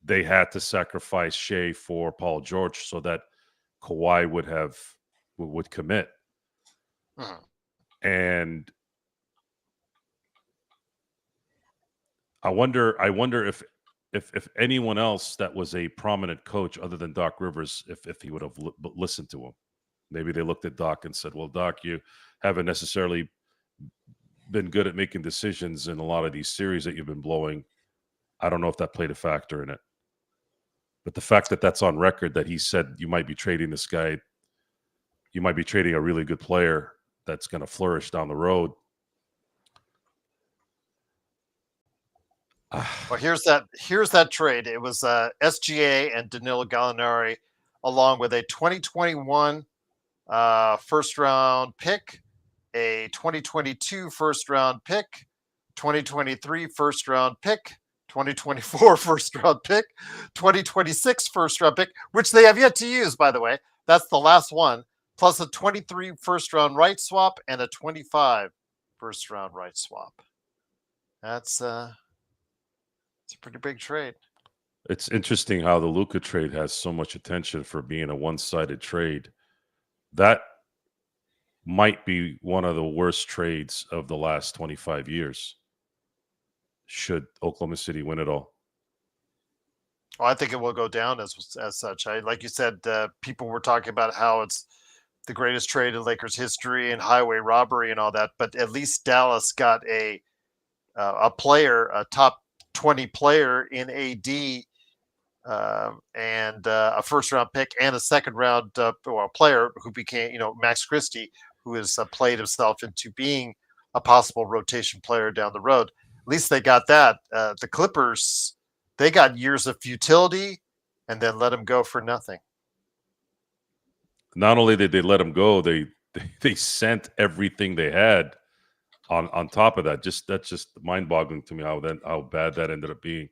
[SPEAKER 2] they had to sacrifice Shea for Paul George so that Kawhi would commit.
[SPEAKER 1] Mhm.
[SPEAKER 2] And I wonder if anyone else that was a prominent coach other than Doc Rivers, if he would have listened to him. Maybe they looked at Doc and said, "Well, Doc, you haven't necessarily been good at making decisions in a lot of these series that you've been blowing. I don't know if that played a factor in it." But the fact that that's on record that he said you might be trading this guy, you might be trading a really good player that's going to flourish down the road.
[SPEAKER 1] Well, here's that trade. It was SGA and Danilo Gallinari, along with a 2021 first round pick, a 2022 first round pick, 2023 first round pick, 2024 first round pick, 2026 first round pick, which they have yet to use, by the way. That's the last one, plus a 23 first round right swap and a 25 first round right swap. That's it's a pretty big trade.
[SPEAKER 2] It's interesting how the Luka trade has so much attention for being a one-sided trade. That might be one of the worst trades of the last 25 years. Should Oklahoma City win it all?
[SPEAKER 1] Well, I think it will go down as such. Like you said, people were talking about how it's the greatest trade in Lakers history and highway robbery and all that. But at least Dallas got a player, a top 20 player in AD, and a first round pick and a second round player who became, Max Christie, who has played himself into being a possible rotation player down the road. At least they got that. The Clippers, they got years of futility and then let him go for nothing.
[SPEAKER 2] Not only did they let him go, they sent everything they had on top of that. That's just mind-boggling to me how bad that ended up being.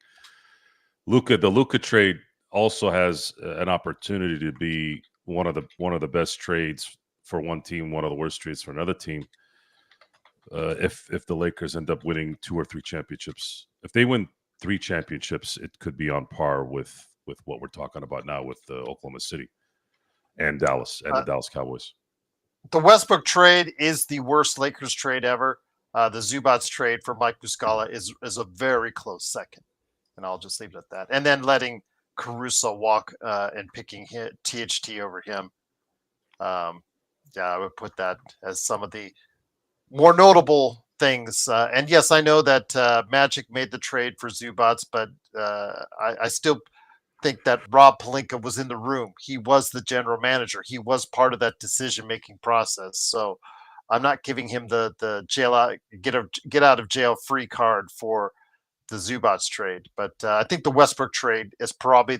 [SPEAKER 2] The Luka trade also has an opportunity to be one of the best trades for one team, one of the worst trades for another team. If the Lakers end up winning 2 or 3 championships, if they win 3 championships, it could be on par with what we're talking about now with Oklahoma City and Dallas and the Dallas Cowboys.
[SPEAKER 1] The Westbrook trade is the worst Lakers trade ever. The Zubats trade for Mike Muscala is a very close second, and I'll just leave it at that. And then letting Caruso walk and picking THT over him. I would put that as some of the more notable things. And yes, I know that Magic made the trade for Zubats, but I still think that Rob Pelinka was in the room. He was the general manager. He was part of that decision-making process. So I'm not giving him the get out of jail free card for the Zubats trade. But I think the Westbrook trade is probably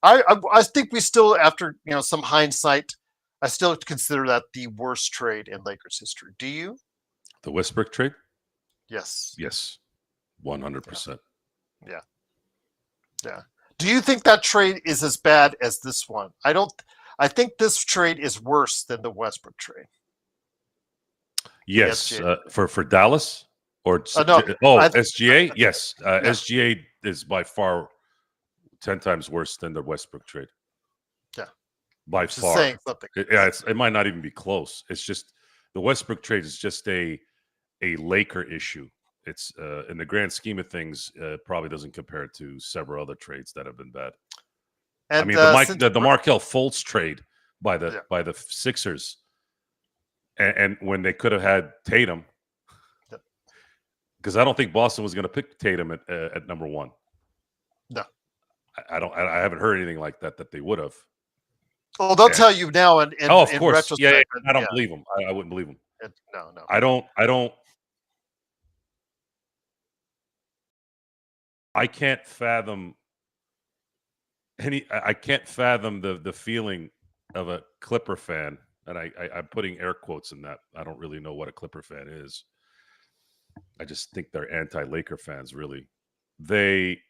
[SPEAKER 1] I think we still, after some hindsight, I still consider that the worst trade in Lakers history. Do you?
[SPEAKER 2] The Westbrook trade?
[SPEAKER 1] Yes.
[SPEAKER 2] Yes, 100%.
[SPEAKER 1] Yeah. Yeah. Do you think that trade is as bad as this one? I don't. I think this trade is worse than the Westbrook trade.
[SPEAKER 2] Yes, for Dallas or
[SPEAKER 1] No,
[SPEAKER 2] SGA. Yes,
[SPEAKER 1] yeah.
[SPEAKER 2] SGA is by far 10 times worse than the Westbrook trade.
[SPEAKER 1] Yeah,
[SPEAKER 2] by
[SPEAKER 1] just
[SPEAKER 2] far.
[SPEAKER 1] saying something.
[SPEAKER 2] It might not even be close. It's just the Westbrook trade is just a Laker issue. It's in the grand scheme of things, probably doesn't compare to several other trades that have been bad.
[SPEAKER 1] And
[SPEAKER 2] I mean, the Markelle Fultz trade by the Sixers and when they could have had Tatum, because I don't think Boston was going to pick Tatum at number one.
[SPEAKER 1] No.
[SPEAKER 2] I haven't heard anything like that they would have.
[SPEAKER 1] Well, they'll tell you now in
[SPEAKER 2] of course.
[SPEAKER 1] retrospect.
[SPEAKER 2] Yeah, I don't believe them. I wouldn't believe them.
[SPEAKER 1] No.
[SPEAKER 2] I don't. I can't fathom I can't fathom the feeling of a Clipper fan, and I'm putting air quotes in that. I don't really know what a Clipper fan is. I just think they're anti-Laker fans, really. They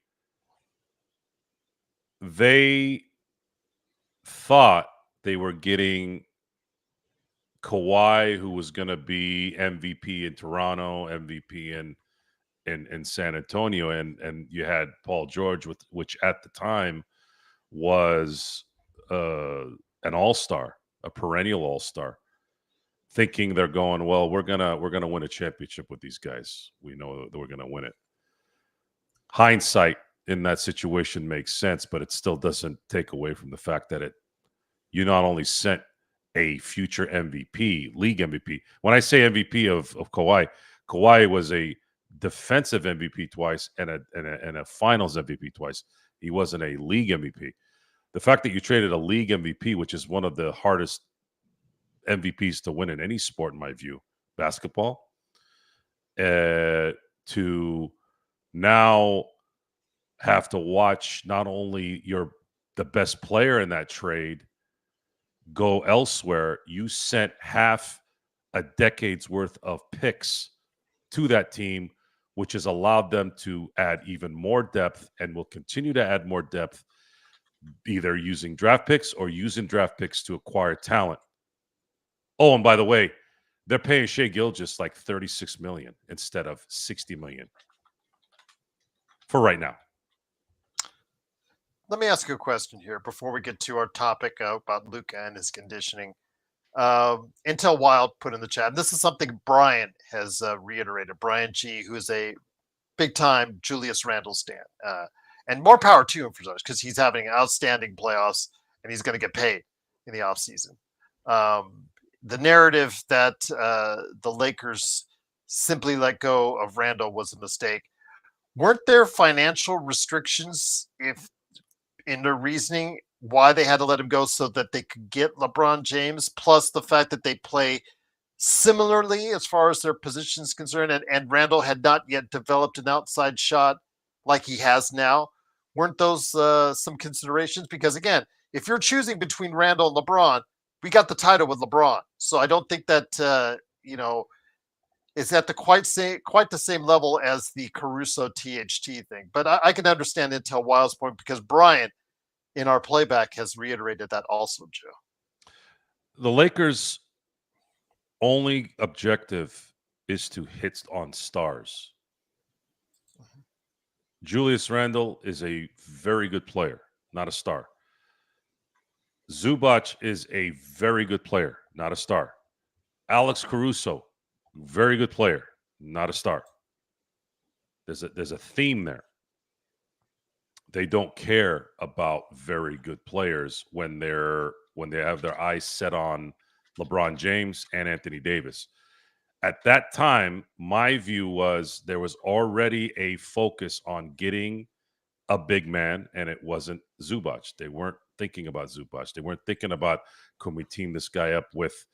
[SPEAKER 2] thought they were getting Kawhi, who was going to be MVP in Toronto, MVP in San Antonio, and you had Paul George, which at the time was an all-star, a perennial all-star, thinking they're going, well, we're gonna win a championship with these guys. We know that we're gonna win it. Hindsight in that situation makes sense, but it still doesn't take away from the fact that you not only sent a future MVP, league MVP. When I say MVP of Kawhi was a defensive MVP twice and a finals MVP twice. He wasn't a league MVP. The fact that you traded a league MVP, which is one of the hardest MVPs to win in any sport, in my view, basketball, to now have to watch not only the best player in that trade go elsewhere, you sent half a decade's worth of picks to that team, which has allowed them to add even more depth and will continue to add more depth, either using draft picks or using draft picks to acquire talent. Oh, and by the way, they're paying Shai Gilgeous like $36 million instead of $60 million for right now.
[SPEAKER 1] Let me ask you a question here before we get to our topic about Luka and his conditioning. Intel Wild put in the chat. This is something Brian has reiterated. Brian G, who is a big-time Julius Randle stan. And more power to him for such, because he's having outstanding playoffs and he's going to get paid in the offseason. The narrative that the Lakers simply let go of Randle was a mistake. Weren't there financial restrictions in their reasoning why they had to let him go, so that they could get LeBron James, plus the fact that they play similarly as far as their position is concerned, and Randle had not yet developed an outside shot like he has now? Weren't those some considerations? Because again, if you're choosing between Randle and LeBron, we got the title with LeBron. So I don't think that is at the quite the same level as the Caruso THT thing. But I can understand Intel Wild's point, because Brian in our playback has reiterated that also, Joe.
[SPEAKER 2] The Lakers' only objective is to hit on stars. Julius Randle is a very good player, not a star. Zubac is a very good player, not a star. Alex Caruso, very good player, not a star. There's a theme there. They don't care about very good players when they have their eyes set on LeBron James and Anthony Davis. At that time, my view was there was already a focus on getting a big man, and it wasn't Zubac. They weren't thinking about Zubac. They weren't thinking about, can we team this guy up with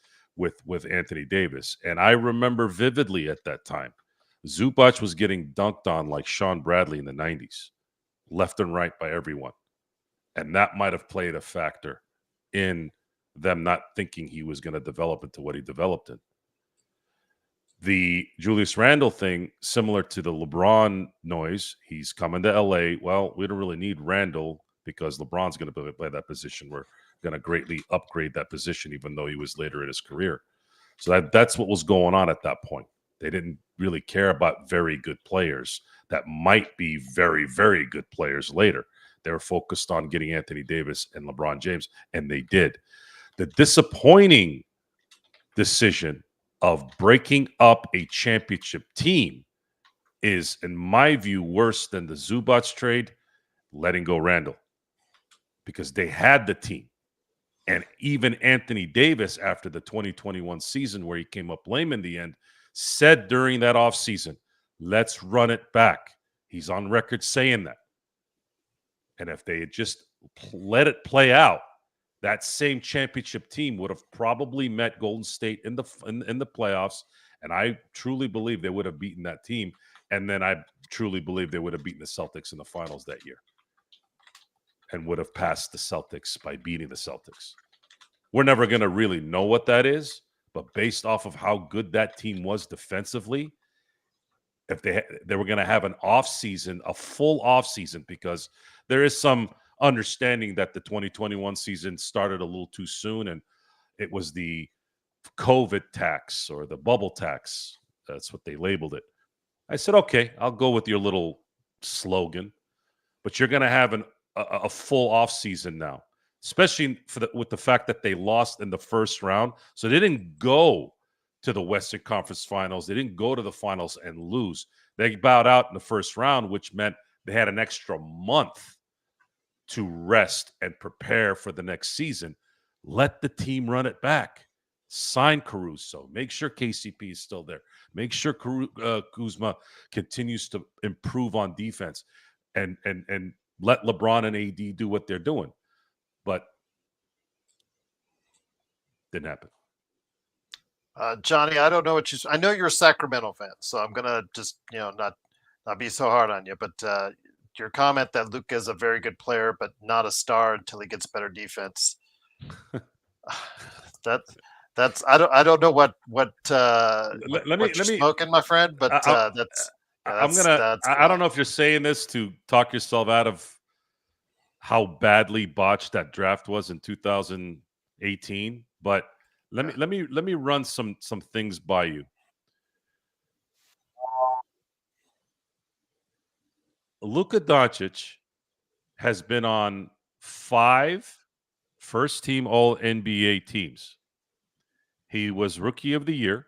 [SPEAKER 2] Anthony Davis? And I remember vividly at that time, Zubac was getting dunked on like Sean Bradley in the 90s, left and right by everyone. And that might have played a factor in them not thinking he was going to develop into what he developed in. The Julius Randle thing, similar to the LeBron noise, he's coming to LA. Well, we don't really need Randle because LeBron's going to play that position. We're going to greatly upgrade that position, even though he was later in his career. So that's what was going on at that point. They didn't really care about very good players that might be very, very good players later. They were focused on getting Anthony Davis and LeBron James, and they did. The disappointing decision of breaking up a championship team is, in my view, worse than the Zubac trade, letting go Randle, because they had the team And even Anthony Davis, after the 2021 season where he came up lame in the end, said during that offseason, let's run it back. He's on record saying that. And if they had just let it play out, that same championship team would have probably met Golden State in the playoffs. And I truly believe they would have beaten that team. And then I truly believe they would have beaten the Celtics in the finals that year and would have passed the Celtics by beating the Celtics. We're never going to really know what that is, but based off of how good that team was defensively, if they were going to have an offseason, a full offseason, because there is some understanding that the 2021 season started a little too soon, and it was the COVID tax or the bubble tax. That's what they labeled it. I said, okay, I'll go with your little slogan, but you're going to have a full offseason now, especially with the fact that they lost in the first round. So they didn't go to the Western Conference Finals. They didn't go to the finals and lose. They bowed out in the first round, which meant they had an extra month to rest and prepare for the next season. Let the team run it back. Sign Caruso. Make sure KCP is still there. Make sure Kuzma continues to improve on defense, and let LeBron and AD do what they're doing. But didn't happen.
[SPEAKER 1] Johnny, I don't know what I know you're a Sacramento fan, so I'm gonna just not be so hard on you. But your comment that Luka is a very good player, but not a star until he gets better defense. That's I don't know what you're smoking, my friend. But
[SPEAKER 2] I don't know if you're saying this to talk yourself out of how badly botched that draft was in 2018, but let me run some things by you. Luka Doncic has been on 5 first-team All-NBA teams. He was Rookie of the Year.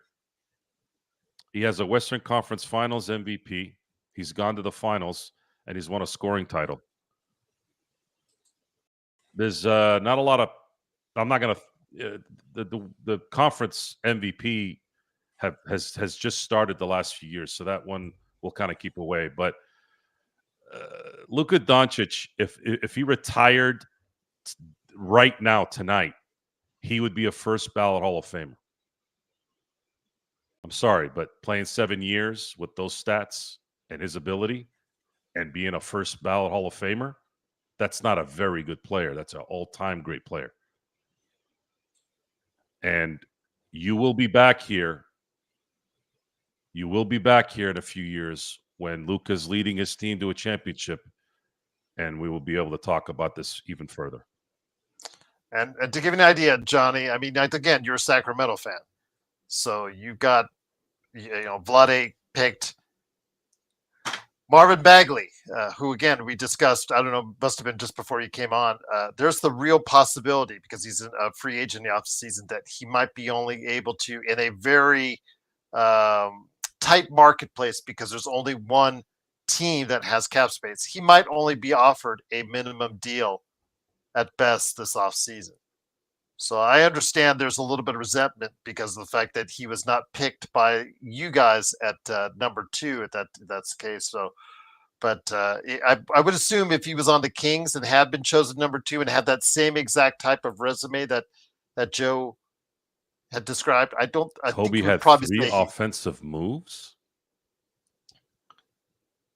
[SPEAKER 2] He has a Western Conference Finals MVP. He's gone to the finals, and he's won a scoring title. There's not a lot of. I'm not going to. The conference MVP has just started the last few years, so that one we'll kind of keep away. But Luka Doncic, if he retired right now tonight, he would be a first ballot Hall of Famer. I'm sorry, but playing 7 years with those stats and his ability and being a first ballot Hall of Famer, that's not a very good player. That's an all-time great player. And you will be back here. You will be back here in a few years when Luka's leading his team to a championship, and we will be able to talk about this even further.
[SPEAKER 1] And to give you an idea, Johnny, I mean, again, you're a Sacramento fan. So you got, Vlade picked Marvin Bagley, who, again, we discussed, I don't know, must have been just before you came on. There's the real possibility, because he's a free agent in the offseason, that he might be only able to, in a very tight marketplace, because there's only one team that has cap space, he might only be offered a minimum deal at best this offseason. So I understand there's a little bit of resentment because of the fact that he was not picked by you guys at number 2 if that's the case. So, but I would assume if he was on the Kings and had been chosen number 2 and had that same exact type of resume that Joe had described, I
[SPEAKER 2] Kobe
[SPEAKER 1] think
[SPEAKER 2] had
[SPEAKER 1] probably
[SPEAKER 2] 3 offensive moves.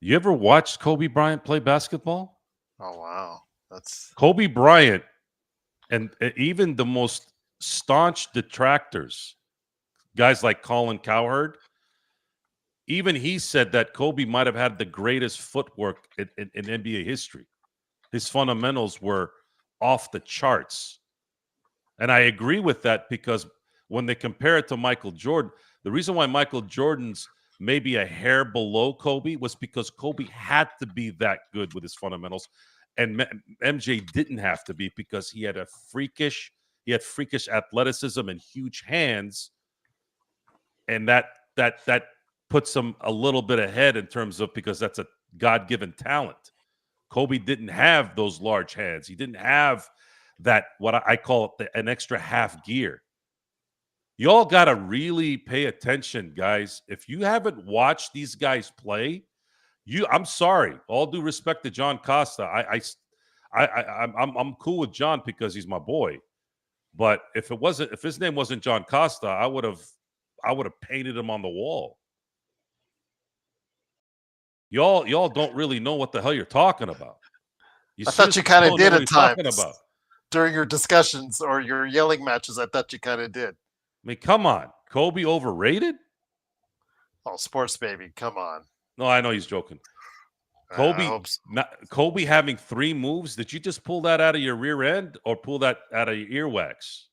[SPEAKER 2] You ever watched Kobe Bryant play basketball?
[SPEAKER 1] Oh wow, that's
[SPEAKER 2] Kobe Bryant. And even the most staunch detractors, guys like Colin Cowherd, even he said that Kobe might have had the greatest footwork in NBA history. His fundamentals were off the charts. And I agree with that, because when they compare it to Michael Jordan, the reason why Michael Jordan's maybe a hair below Kobe was because Kobe had to be that good with his fundamentals. And MJ didn't have to be, because he had freakish athleticism and huge hands, and that puts him a little bit ahead in terms of, because that's a God-given talent. Kobe didn't have those large hands. He didn't have that what I call an extra half gear. Y'all got to really pay attention, guys. If you haven't watched these guys play, I'm sorry. All due respect to John Costa, I'm cool with John because he's my boy. But if his name wasn't John Costa, I would have painted him on the wall. Y'all don't really know what the hell you're talking about.
[SPEAKER 1] I thought you kind of did at times
[SPEAKER 2] about.
[SPEAKER 1] During your discussions or your yelling matches. I thought you kind of did.
[SPEAKER 2] I mean, come on. Kobe overrated?
[SPEAKER 1] Oh, sports baby, come on.
[SPEAKER 2] No, I know he's joking. Kobe having 3 moves. Did you just pull that out of your rear end or pull that out of your earwax?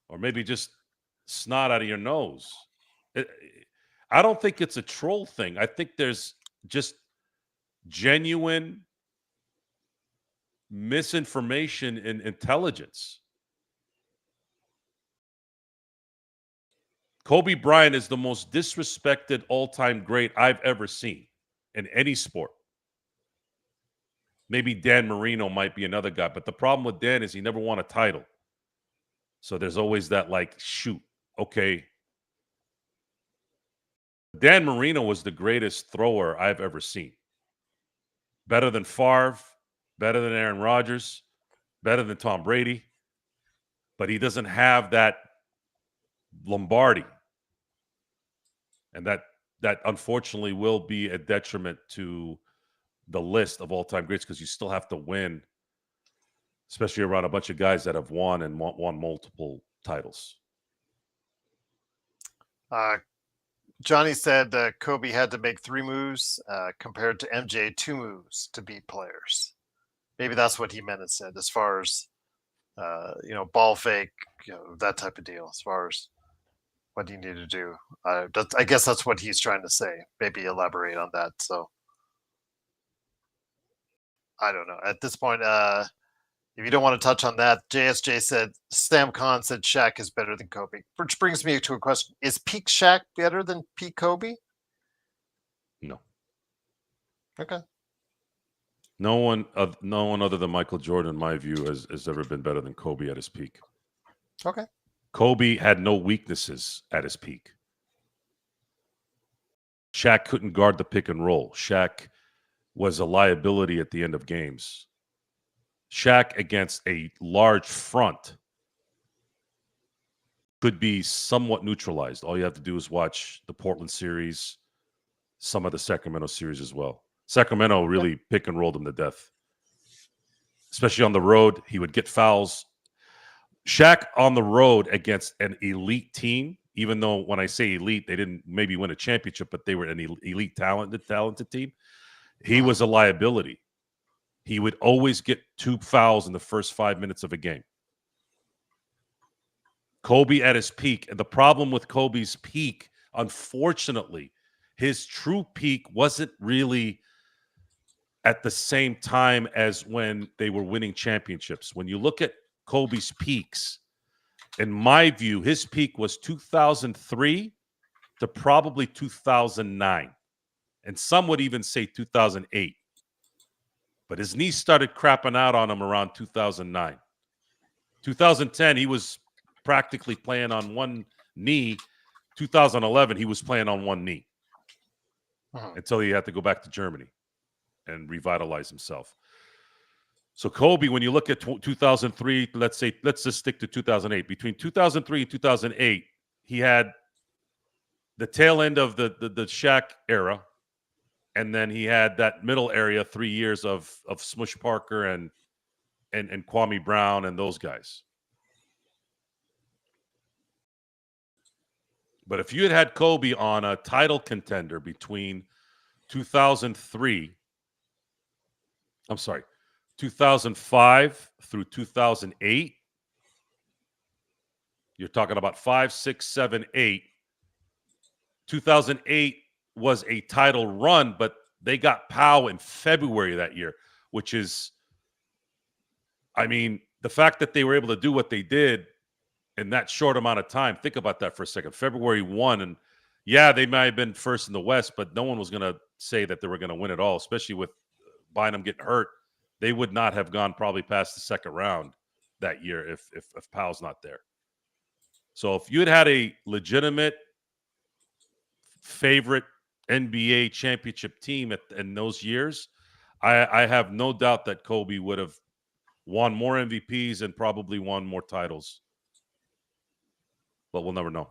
[SPEAKER 2] Or maybe just snot out of your nose? I don't think it's a troll thing. I think there's just genuine misinformation and intelligence. Kobe Bryant is the most disrespected all-time great I've ever seen in any sport. Maybe Dan Marino might be another guy, but the problem with Dan is he never won a title. So there's always that shoot, okay. Dan Marino was the greatest thrower I've ever seen. Better than Favre, better than Aaron Rodgers, better than Tom Brady, but he doesn't have that Lombardi. And that unfortunately will be a detriment to the list of all-time greats because you still have to win, especially around a bunch of guys that have won and won multiple titles.
[SPEAKER 1] Johnny said Kobe had to make 3 moves compared to MJ 2 moves to beat players. Maybe that's what he meant and said as far as, ball fake, that type of deal as far as what you need to do. I guess that's what he's trying to say. Maybe elaborate on that. So I don't know. At this point, if you don't want to touch on that, JSJ said, Sam Khan said Shaq is better than Kobe. Which brings me to a question. Is peak Shaq better than peak Kobe?
[SPEAKER 2] No.
[SPEAKER 1] Okay.
[SPEAKER 2] No one other than Michael Jordan, in my view, has ever been better than Kobe at his peak.
[SPEAKER 1] Okay.
[SPEAKER 2] Kobe had no weaknesses at his peak. Shaq couldn't guard the pick and roll. Shaq was a liability at the end of games. Shaq against a large front could be somewhat neutralized. All you have to do is watch the Portland series, some of the Sacramento series as well. Sacramento really pick and rolled him to death. Especially on the road, he would get fouls. Shaq on the road against an elite team, even though when I say elite, they didn't maybe win a championship, but they were an elite talented team. He was a liability. He would always get 2 fouls in the first 5 minutes of a game. Kobe at his peak. And the problem with Kobe's peak, unfortunately, his true peak wasn't really at the same time as when they were winning championships. When you look at Kobe's peaks, in my view, his peak was 2003 to probably 2009. And some would even say 2008. But his knees started crapping out on him around 2009. 2010, he was practically playing on one knee. 2011, he was playing on one knee until he had to go back to Germany and revitalize himself. So Kobe, when you look at 2003, let's just stick to 2008. Between 2003 and 2008, he had the tail end of the Shaq era. And then he had that middle area, 3 years of Smush Parker and Kwame Brown and those guys. But if you had Kobe on a title contender between 2005 through 2008, you're talking about 5, 6, 7, 8. 2008 was a title run, but they got Powell in February that year, which is, I mean, the fact that they were able to do what they did in that short amount of time. Think about that for a second. February 1, and yeah, they might have been first in the West, but no one was going to say that they were going to win it all, especially with Bynum getting hurt they would not have gone probably past the second round that year if Powell's not there. So if you had a legitimate favorite NBA championship team in those years, I have no doubt that Kobe would have won more MVPs and probably won more titles. But we'll never know.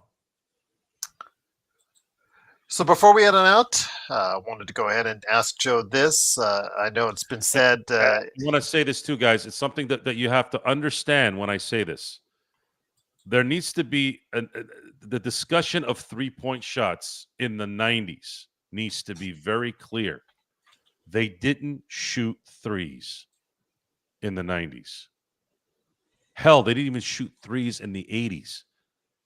[SPEAKER 1] So before we head on out, I wanted to go ahead and ask Joe this. I know it's been said.
[SPEAKER 2] I want to say this too, guys. It's something that you have to understand when I say this. There needs to be the discussion of three-point shots in the 90s needs to be very clear. They didn't shoot threes in the 90s. Hell, they didn't even shoot threes in the 80s.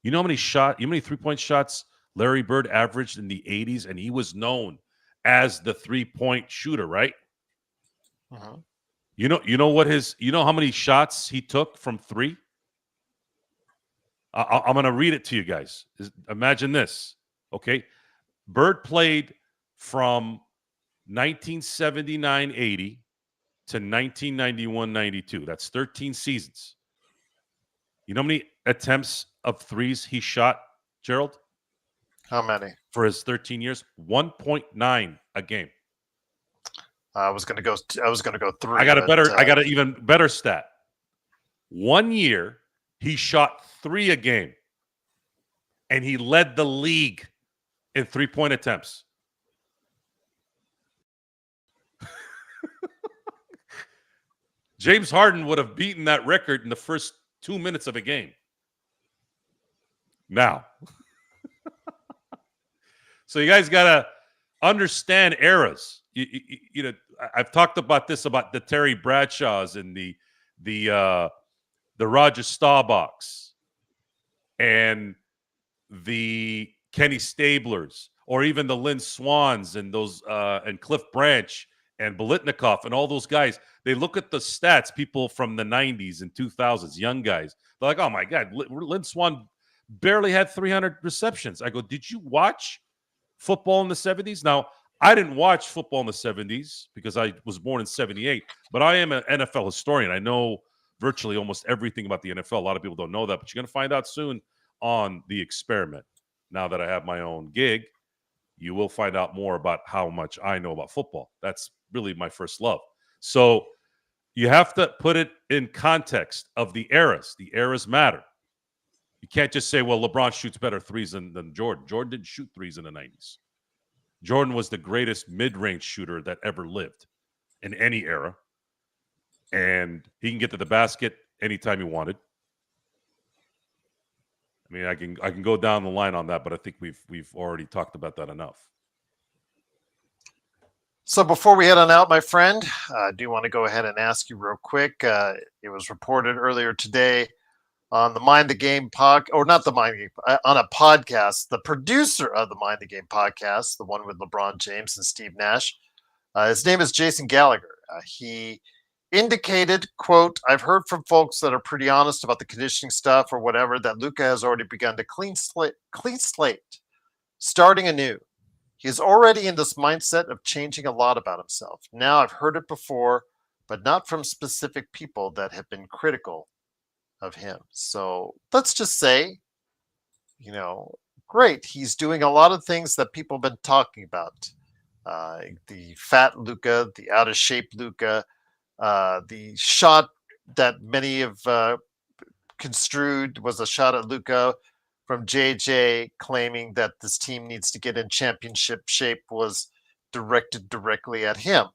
[SPEAKER 2] You know how many three-point shots Larry Bird averaged in the 80s, and he was known as the three-point shooter, right?
[SPEAKER 1] Uh-huh.
[SPEAKER 2] You know how many shots he took from three? I'm going to read it to you guys. Imagine this, okay? Bird played from 1979-80 to 1991-92. That's 13 seasons. You know how many attempts of threes he shot, Gerald?
[SPEAKER 1] How many?
[SPEAKER 2] For his 13 years? 1.9 a game.
[SPEAKER 1] I was going to go 3.
[SPEAKER 2] I got an even better stat. 1 year, he shot 3 a game, and he led the league in three-point attempts. James Harden would have beaten that record in the first 2 minutes of a game. Now, so you guys got to understand eras. You know, I've talked about this about the Terry Bradshaws and the Roger Staubachs and the Kenny Stablers, or even the Lynn Swans and those and Cliff Branch and Biletnikoff and all those guys. They look at the stats, people from the 90s and 2000s, young guys. They're like, oh my God, Lynn Swan barely had 300 receptions. I go, did you watch football in the 70s? Now, I didn't watch football in the 70s because I was born in 78, but I am an NFL historian. I know virtually almost everything about the NFL. A lot of people don't know that, but you're going to find out soon on The Experiment. Now that I have my own gig, you will find out more about how much I know about football. That's really my first love. So you have to put it in context of the eras. The eras matter. You can't just say, well, LeBron shoots better threes than Jordan. Jordan didn't shoot threes in the 90s. Jordan was the greatest mid-range shooter that ever lived in any era. And he can get to the basket anytime he wanted. I mean, I can go down the line on that, but I think we've already talked about that enough.
[SPEAKER 1] So before we head on out, my friend, I do want to go ahead and ask you real quick. It was reported earlier today on the Mind the Game on a podcast, the producer of the Mind the Game podcast, the one with LeBron James and Steve Nash. His name is Jason Gallagher. He indicated, quote, I've heard from folks that are pretty honest about the conditioning stuff or whatever, that Luka has already begun to clean slate, starting anew. He is already in this mindset of changing a lot about himself. Now, I've heard it before, but not from specific people that have been critical of him. So let's just say, great. He's doing a lot of things that people have been talking about. The fat Luka, the out of shape Luka, the shot that many have construed was a shot at Luka from JJ, claiming that this team needs to get in championship shape, was directed directly at him.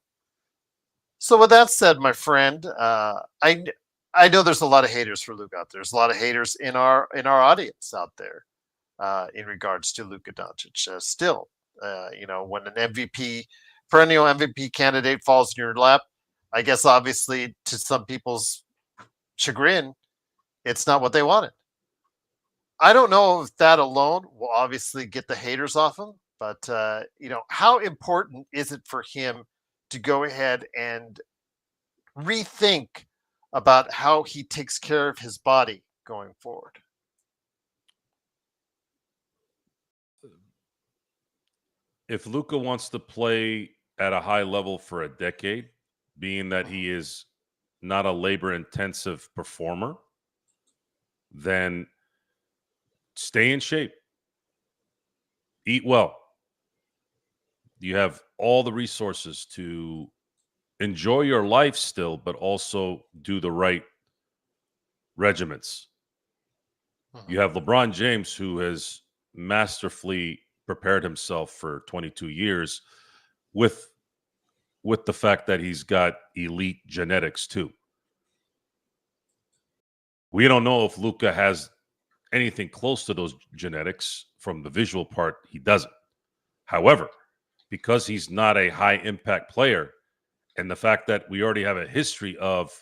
[SPEAKER 1] So with that said, my friend, I know there's a lot of haters for Luka out there. There's a lot of haters in our audience out there in regards to Luka Doncic. Still, when an perennial MVP candidate falls in your lap, I guess obviously to some people's chagrin, it's not what they wanted. I don't know if that alone will obviously get the haters off him, but how important is it for him to go ahead and rethink about how he takes care of his body going forward?
[SPEAKER 2] If Luka wants to play at a high level for a decade, being that he is not a labor-intensive performer, then stay in shape. Eat well. You have all the resources to enjoy your life still, but also do the right regiments. You have LeBron James, who has masterfully prepared himself for 22 years with the fact that he's got elite genetics too. We don't know if Luka has anything close to those genetics. From the visual part, he doesn't. However, because he's not a high impact player, and the fact that we already have a history of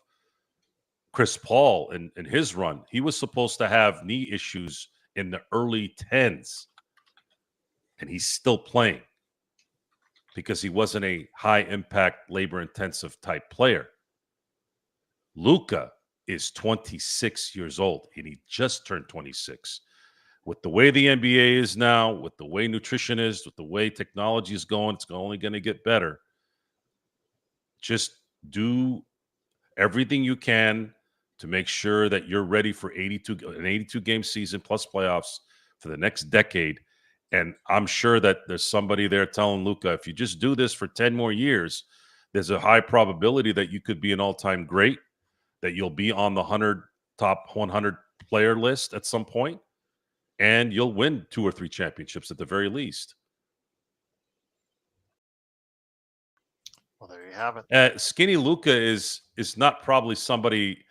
[SPEAKER 2] Chris Paul in his run, he was supposed to have knee issues in the early 10s, and he's still playing because he wasn't a high impact, labor intensive type player. Luka is 26 years old, and he just turned 26. With the way the NBA is now, with the way nutrition is, with the way technology is going, it's only going to get better. Just do everything you can to make sure that you're ready for an 82 game season plus playoffs for the next decade. And I'm sure that there's somebody there telling Luka, if you just do this for 10 more years, there's a high probability that you could be an all-time great, that you'll be on the top 100 player list at some point, and you'll win 2 or 3 championships at the very least.
[SPEAKER 1] Well, there you have it.
[SPEAKER 2] Skinny Luka is not probably somebody.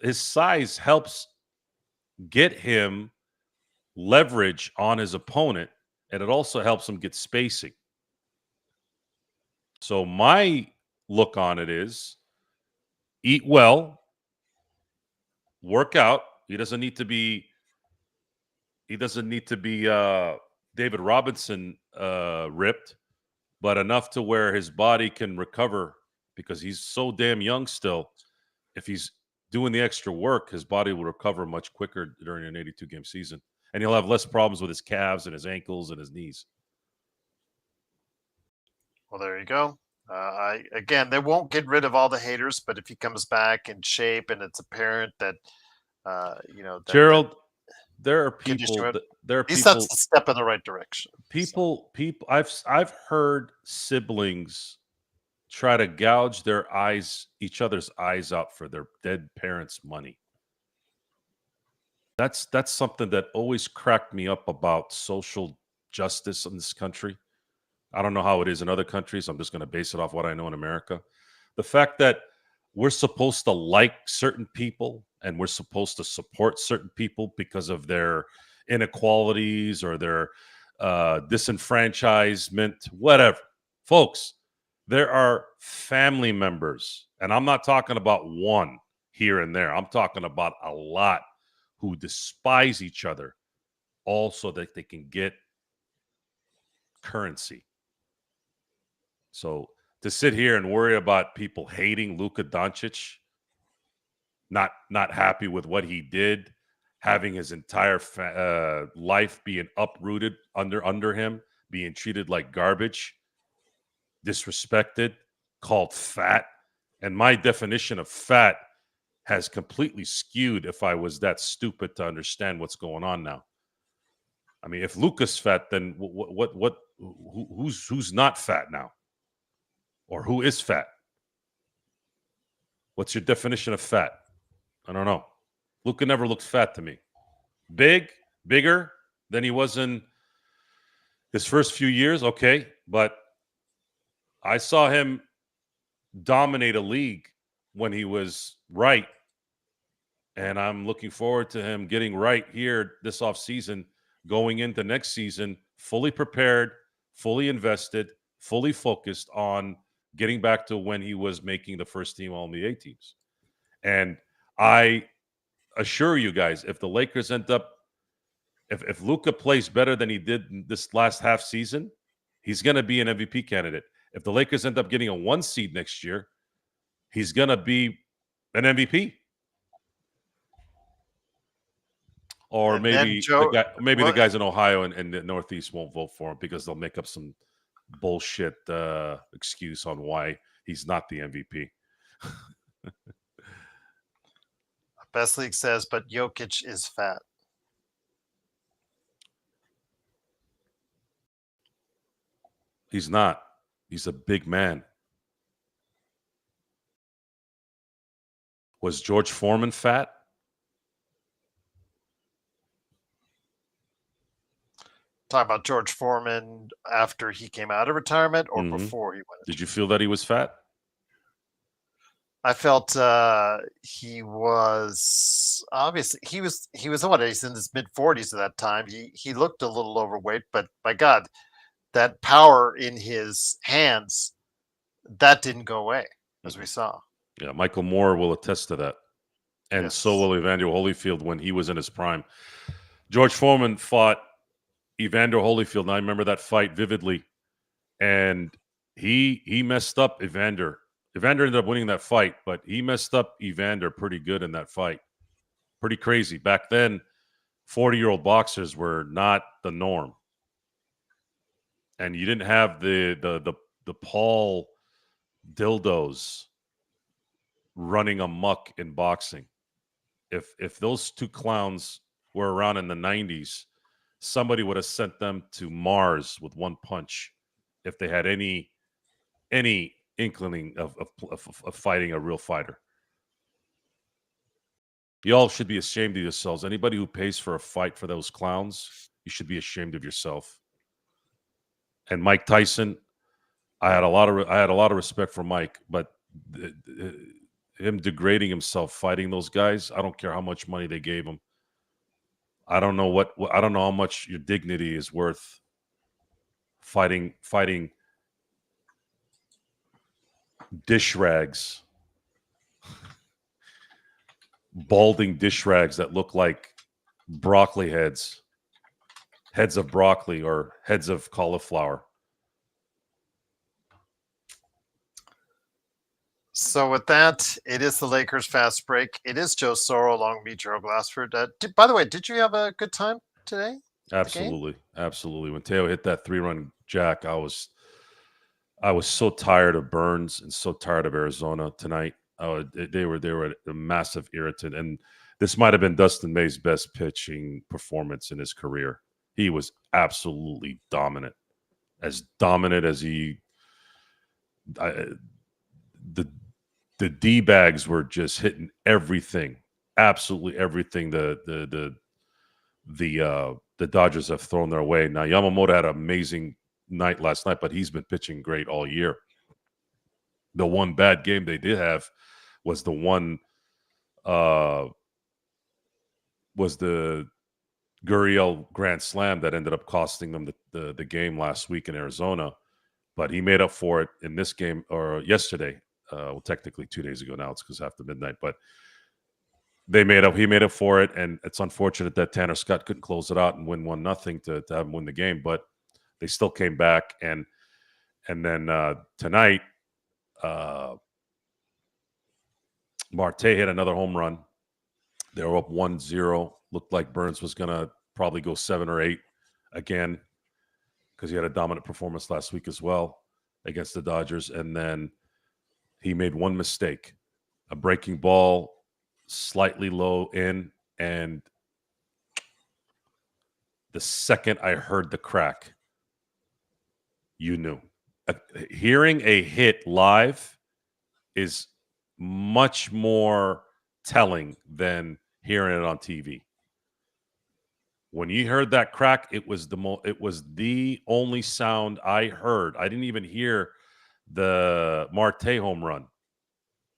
[SPEAKER 2] His size helps get him leverage on his opponent, and it also helps him get spacing. So my look on it is eat well, work out. He doesn't need to be David Robinson ripped, but enough to where his body can recover, because he's so damn young still. If he's doing the extra work, his body will recover much quicker during an 82 game season, and he'll have less problems with his calves and his ankles and his knees.
[SPEAKER 1] Well, there you go. Again, they won't get rid of all the haters, but if he comes back in shape and it's apparent that
[SPEAKER 2] Gerald, there are people. There are
[SPEAKER 1] he
[SPEAKER 2] people.
[SPEAKER 1] sets the step in the right direction.
[SPEAKER 2] People. I've heard siblings try to gouge each other's eyes out for their dead parents' money. That's something that always cracked me up about social justice in this country. I don't know how it is in other countries. I'm just going to base it off what I know in America. The fact that we're supposed to like certain people and we're supposed to support certain people because of their inequalities or their disenfranchisement, whatever. Folks, there are family members, and I'm not talking about one here and there. I'm talking about a lot who despise each other, all so that they can get currency. So to sit here and worry about people hating Luka Doncic, not happy with what he did, having his entire life being uprooted under him, being treated like garbage, disrespected, called fat. And my definition of fat has completely skewed if I was that stupid to understand what's going on now. I mean, if Luka's fat, then who's not fat now? Or who is fat? What's your definition of fat? I don't know. Luka never looked fat to me. Bigger than he was in his first few years, okay. But I saw him dominate a league when he was right. And I'm looking forward to him getting right here this offseason, going into next season, fully prepared, fully invested, fully focused on getting back to when he was making the first team All-NBA teams. And I assure you guys, if the Lakers end up, if Luka plays better than he did in this last half season, he's going to be an MVP candidate. If the Lakers end up getting a 1 seed next year, he's going to be an MVP. Or
[SPEAKER 1] And
[SPEAKER 2] maybe
[SPEAKER 1] Joe,
[SPEAKER 2] the guys in Ohio and the Northeast won't vote for him because they'll make up some bullshit excuse on why he's not the MVP.
[SPEAKER 1] Best League says, but Jokic is fat.
[SPEAKER 2] He's not. He's a big man. Was George Foreman fat?
[SPEAKER 1] Talking about George Foreman after he came out of retirement or before he went.
[SPEAKER 2] Did you feel that he was fat?
[SPEAKER 1] I felt he was obviously he was what, he's in his mid-40s at that time. He looked a little overweight, but my God, that power in his hands, that didn't go away, as we saw.
[SPEAKER 2] Yeah, Michael Moore will attest to that. And
[SPEAKER 1] Yes.
[SPEAKER 2] so will Evander Holyfield when he was in his prime. George Foreman fought Evander Holyfield, and I remember that fight vividly. And he messed up Evander. Evander ended up winning that fight, but he messed up Evander pretty good in that fight. Pretty crazy. Back then, 40-year-old boxers were not the norm. And you didn't have the Paul dildos running amok in boxing. If those two clowns were around in the 90s, somebody would have sent them to Mars with one punch if they had any inkling of fighting a real fighter. You all should be ashamed of yourselves. Anybody who pays for a fight for those clowns, you should be ashamed of yourself. And Mike Tyson, I had a lot of respect for Mike, but him degrading himself fighting those guys, I don't care how much money they gave him. I don't know how much your dignity is worth fighting dish rags, balding dish rags that look like broccoli heads of broccoli or heads of cauliflower.
[SPEAKER 1] So with that, it is the Lakers fast break. It is Joe Soro along with me, Gerald Glassford. By the way, did you have a good time today?
[SPEAKER 2] Absolutely. When Teo hit that 3-run jack, I was so tired of Burns and so tired of Arizona tonight. They were a massive irritant, and this might have been Dustin May's best pitching performance in his career. He was absolutely dominant as he. The D-bags were just hitting everything, absolutely everything. The Dodgers have thrown their way. Now Yamamoto had an amazing night last night, but he's been pitching great all year. The one bad game they did have was the Gurriel grand slam that ended up costing them the game last week in Arizona. But he made up for it in this game, or yesterday. Well, technically 2 days ago now. It's because after midnight, but he made up for it, and it's unfortunate that Tanner Scott couldn't close it out and win 1-0 to have him win the game, but they still came back, and then tonight, Marte hit another home run. They were up 1-0. Looked like Burns was gonna probably go 7 or 8 again because he had a dominant performance last week as well against the Dodgers, and then he made one mistake, a breaking ball slightly low in, and the second I heard the crack, you knew. Hearing a hit live is much more telling than hearing it on TV. When you heard that crack, it was the only sound I heard. I didn't even hear the Marte home run.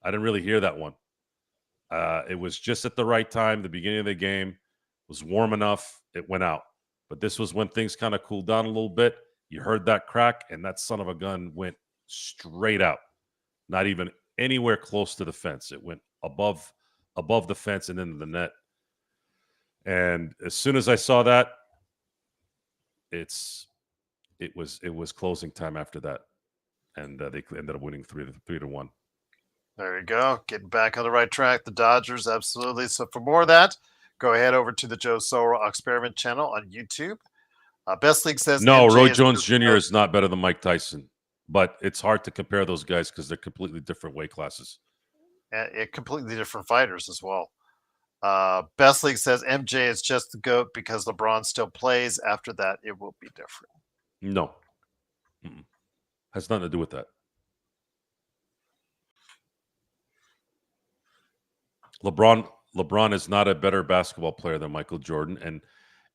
[SPEAKER 2] I didn't really hear that one. It was just at the right time. The beginning of the game was warm enough. It went out. But this was when things kind of cooled down a little bit. You heard that crack, and that son of a gun went straight out. Not even anywhere close to the fence. It went above the fence and into the net. And as soon as I saw that, it was closing time after that, and they ended up winning 3-1.
[SPEAKER 1] There you go. Getting back on the right track. The Dodgers, absolutely. So for more of that, go ahead over to the Joe Soro Experiment channel on YouTube. Best League says
[SPEAKER 2] no,
[SPEAKER 1] MJ
[SPEAKER 2] Roy
[SPEAKER 1] is
[SPEAKER 2] Jones Jr. is not better than Mike Tyson. but it's hard to compare those guys because they're completely different weight classes.
[SPEAKER 1] And completely different fighters as well. Best League says MJ is just the GOAT because LeBron still plays. After that, it will be different.
[SPEAKER 2] No. Has nothing to do with that. LeBron is not a better basketball player than Michael Jordan, and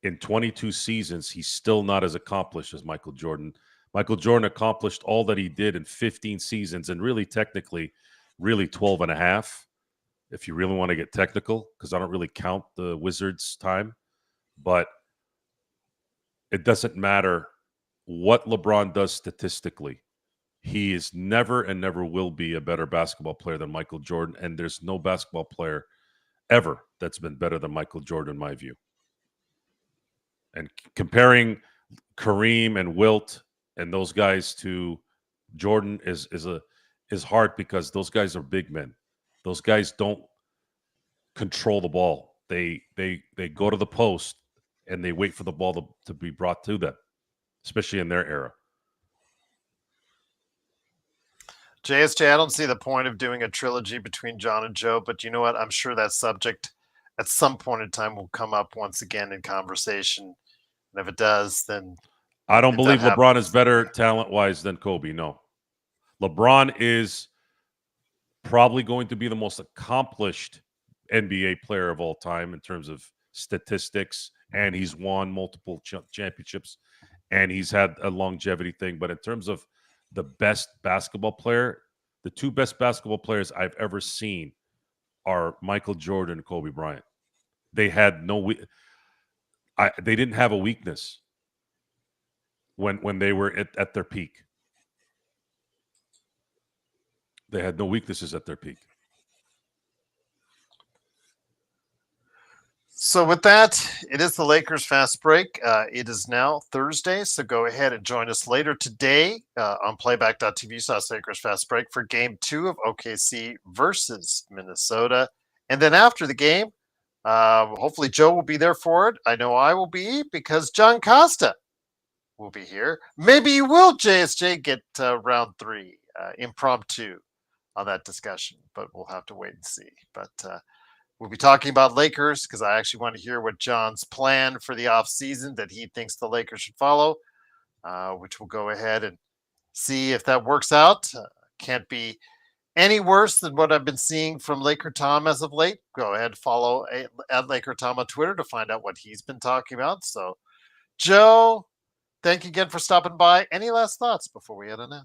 [SPEAKER 2] in 22 seasons, he's still not as accomplished as Michael Jordan. Michael Jordan accomplished all that he did in 15 seasons, and really, technically, really 12 and a half, if you really want to get technical, because I don't really count the Wizards' time. But it doesn't matter what LeBron does statistically. He is never and never will be a better basketball player than Michael Jordan, and there's no basketball player ever that's been better than Michael Jordan, in my view. And comparing Kareem and Wilt and those guys to Jordan is hard because those guys are big men. Those guys don't control the ball. They go to the post and they wait for the ball to be brought to them, especially in their era.
[SPEAKER 1] JSJ, I don't see the point of doing a trilogy between John and Joe, but you know what? I'm sure that subject at some point in time will come up once again in conversation. And if it does, then
[SPEAKER 2] I don't believe LeBron is better talent-wise than Kobe. No. LeBron is probably going to be the most accomplished NBA player of all time in terms of statistics, and he's won multiple championships, and he's had a longevity thing. But in terms of the best basketball player, the two best basketball players I've ever seen are Michael Jordan and Kobe Bryant. They had they didn't have a weakness when they were at their peak. They had no weaknesses at their peak.
[SPEAKER 1] So with that, it is the Lakers Fast Break. It is now Thursday, so go ahead and join us later today on playback.tv/Lakers Fast Break for Game 2 of OKC versus Minnesota. And then after the game, hopefully Joe will be there for it. I know I will be because John Costa will be here. Maybe you will, JSJ, get round 3 impromptu on that discussion, but we'll have to wait and see. But we'll be talking about Lakers because I actually want to hear what John's plan for the offseason that he thinks the Lakers should follow, which we'll go ahead and see if that works out. Can't be any worse than what I've been seeing from Laker Tom as of late. Go ahead and follow at Laker Tom on Twitter to find out what he's been talking about. So, Joe, thank you again for stopping by. Any last thoughts before we head on out?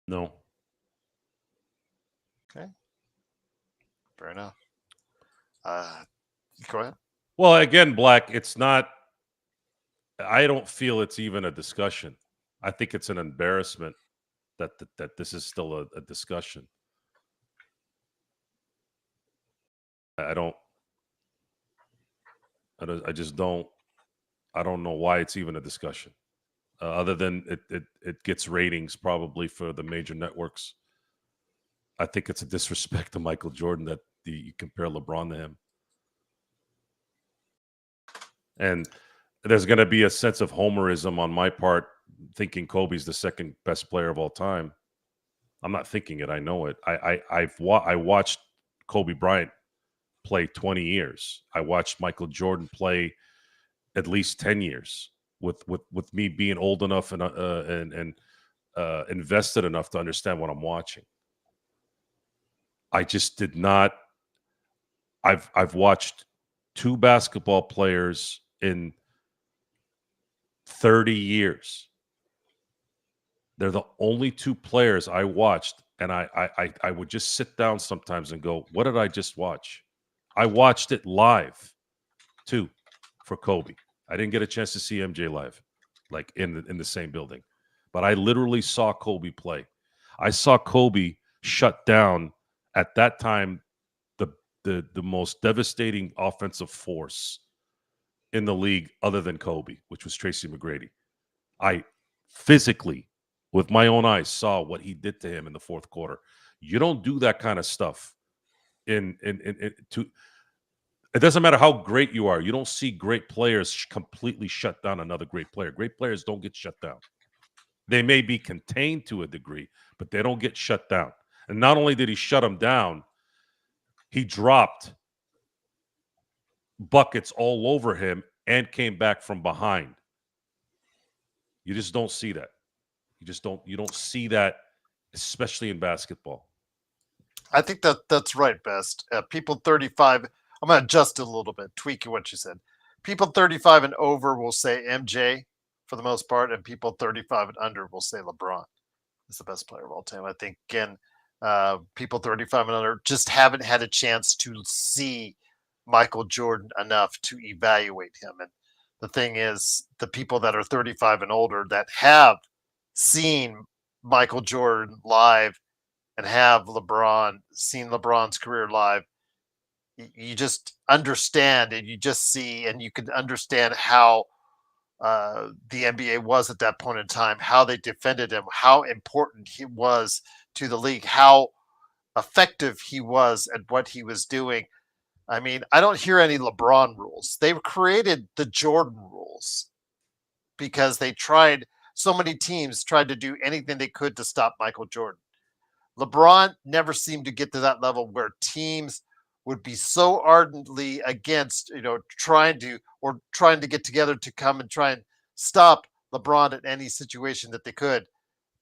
[SPEAKER 2] No.
[SPEAKER 1] Okay. Fair enough. Go ahead.
[SPEAKER 2] Well, again, Black, it's not. I don't feel it's even a discussion. I think it's an embarrassment that this is still a discussion. I just don't. I don't know why it's even a discussion. Other than it gets ratings probably for the major networks. I think it's a disrespect to Michael Jordan that you compare LeBron to him. And there's going to be a sense of homerism on my part, thinking Kobe's the second best player of all time. I'm not thinking it. I know it. I watched Kobe Bryant play 20 years. I watched Michael Jordan play at least 10 years. With me being old enough and invested enough to understand what I'm watching. I just did not. I've watched two basketball players in 30 years. They're the only two players I watched, and I would just sit down sometimes and go, "What did I just watch?" I watched it live, too, for Kobe. I didn't get a chance to see MJ live, like in the same building. But I literally saw Kobe play. I saw Kobe shut down, at that time, the most devastating offensive force in the league other than Kobe, which was Tracy McGrady. I physically, with my own eyes, saw what he did to him in the fourth quarter. You don't do that kind of stuff It doesn't matter how great you are. You don't see great players completely shut down another great player. Great players don't get shut down. They may be contained to a degree, but they don't get shut down. And not only did he shut them down, he dropped buckets all over him and came back from behind. You just don't see that. You don't see that, especially in basketball.
[SPEAKER 1] I think that's right, Best. People 35, I'm going to adjust it a little bit, tweak what you said. People 35 and over will say MJ for the most part, and people 35 and under will say LeBron is the best player of all time. I think, again, people 35 and under just haven't had a chance to see Michael Jordan enough to evaluate him. And the thing is, the people that are 35 and older that have seen Michael Jordan live and have seen LeBron's career live, you just understand and you just see and you can understand how the NBA was at that point in time, how they defended him, how important he was to the league, how effective he was at what he was doing. I mean, I don't hear any LeBron rules. They've created the Jordan rules because so many teams tried to do anything they could to stop Michael Jordan. LeBron never seemed to get to that level where teams would be so ardently against, trying to get together to come and try and stop LeBron at any situation that they could,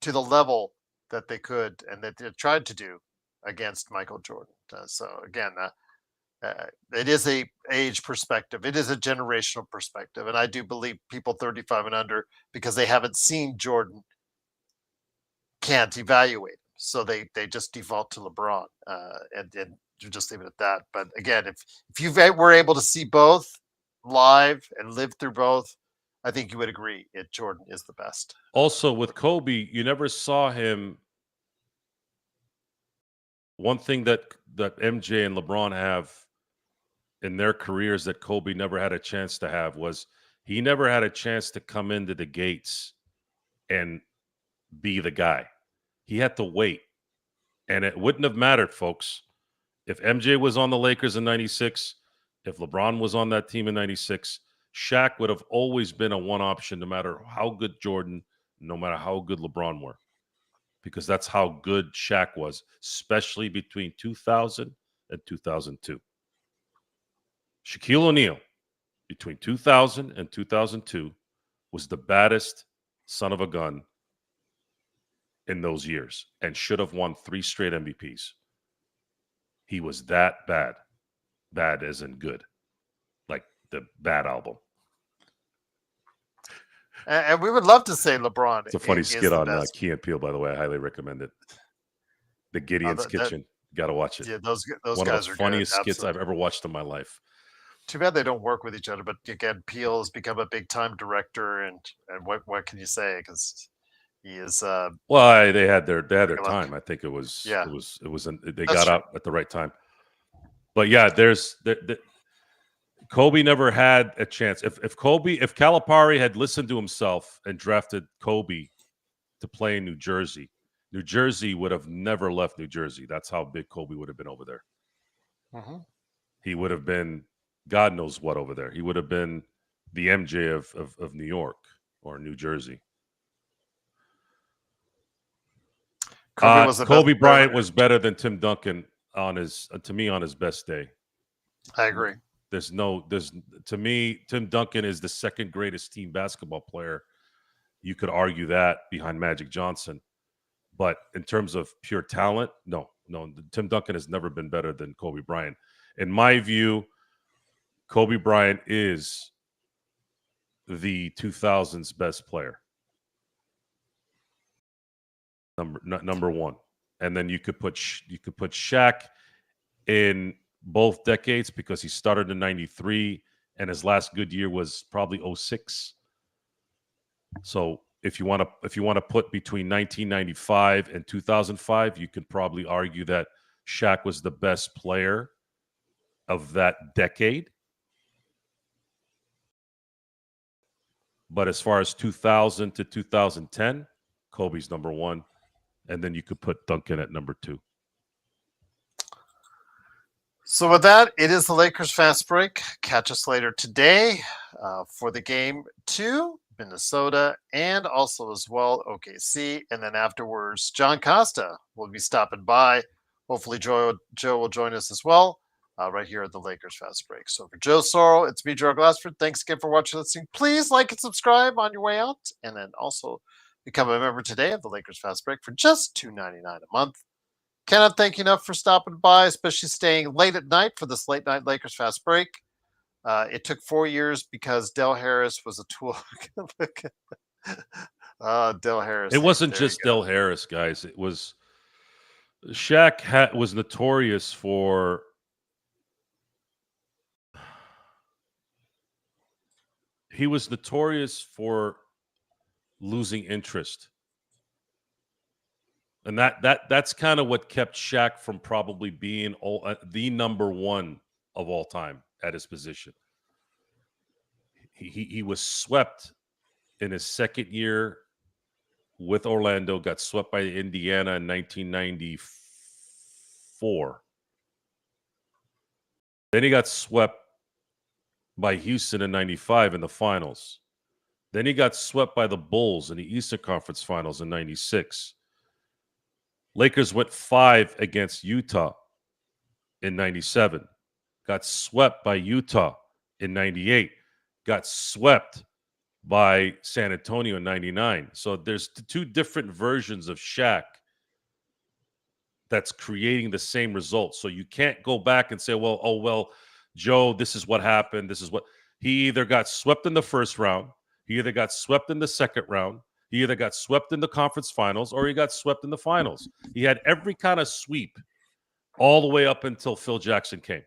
[SPEAKER 1] to the level that they could and that they tried to do against Michael Jordan. So again, it is a age perspective. It is a generational perspective. And I do believe people 35 and under, because they haven't seen Jordan, can't evaluate. So they just default to LeBron and you just leave it at that. But again, if you were able to see both live and live through both, I think you would agree Jordan is the best.
[SPEAKER 2] Also, with Kobe, you never saw him. One thing that MJ and LeBron have in their careers that Kobe never had a chance to have was he never had a chance to come into the gates and be the guy. He had to wait. And it wouldn't have mattered, folks, if MJ was on the Lakers in 96, if LeBron was on that team in 96, Shaq would have always been a one option no matter how good Jordan, no matter how good LeBron were. Because that's how good Shaq was, especially between 2000 and 2002. Shaquille O'Neal, between 2000 and 2002, was the baddest son of a gun in those years and should have won 3 straight MVPs. He was that bad. Bad as in good. Like the Bad album.
[SPEAKER 1] And we would love to say LeBron.
[SPEAKER 2] It's a funny skit on Key and Peele, by the way. I highly recommend it. The Gideon's Kitchen. Got to watch it.
[SPEAKER 1] Yeah, those
[SPEAKER 2] One
[SPEAKER 1] guys
[SPEAKER 2] of
[SPEAKER 1] are
[SPEAKER 2] the funniest
[SPEAKER 1] good.
[SPEAKER 2] skits I've ever watched in my life.
[SPEAKER 1] Too bad they don't work with each other. But again, Peele has become a big time director, and what can you say? Because he is.
[SPEAKER 2] Well, they had their time. I think it was.
[SPEAKER 1] Yeah.
[SPEAKER 2] They got out at the right time. But yeah, Kobe never had a chance. If Calipari had listened to himself and drafted Kobe to play in New Jersey would have never left New Jersey. That's how big Kobe would have been over there.
[SPEAKER 1] Mm-hmm.
[SPEAKER 2] He would have been God knows what over there. He would have been the MJ of New York or New Jersey. Kobe Bryant was better than Tim Duncan on his best day.
[SPEAKER 1] I agree.
[SPEAKER 2] To me, Tim Duncan is the second greatest team basketball player. You could argue that behind Magic Johnson. But in terms of pure talent, no. Tim Duncan has never been better than Kobe Bryant. In my view, Kobe Bryant is the 2000s best player. Number one. And then you could put Shaq in both decades because he started in 93 and his last good year was probably 06. So if you want to put between 1995 and 2005, you could probably argue that Shaq was the best player of that decade. But as far as 2000 to 2010, Kobe's number one. And then you could put Duncan at number 2.
[SPEAKER 1] So with that, it is the Lakers fast break. Catch us later today for the game 2, Minnesota, and also as well OKC. And then afterwards, John Costa will be stopping by. Hopefully, Joe will join us as well right here at the Lakers fast break. So for Joe Sorrell, it's me, Joe Glassford. Thanks again for watching and listening. Please like and subscribe on your way out, and then also become a member today of the Lakers fast break for just $2.99 a month. Cannot thank you enough for stopping by, especially staying late at night for this late night Lakers fast break. It took 4 years because Del Harris was a tool. Del Harris.
[SPEAKER 2] It wasn't just Del Harris, guys. It was Shaq was notorious for losing interest. And that's kind of what kept Shaq from probably being the number one of all time at his position. He was swept in his second year with Orlando, got swept by Indiana in 1994. Then he got swept by Houston in 95 in the finals. Then he got swept by the Bulls in the Eastern Conference Finals in 96. Lakers went 5 against Utah in 97. Got swept by Utah in 98. Got swept by San Antonio in 99. So there's two different versions of Shaq that's creating the same results. So you can't go back and say, well, Joe, this is what happened. This is what he either got swept in the first round. He either got swept in the second round. He either got swept in the conference finals or he got swept in the finals. He had every kind of sweep all the way up until Phil Jackson came.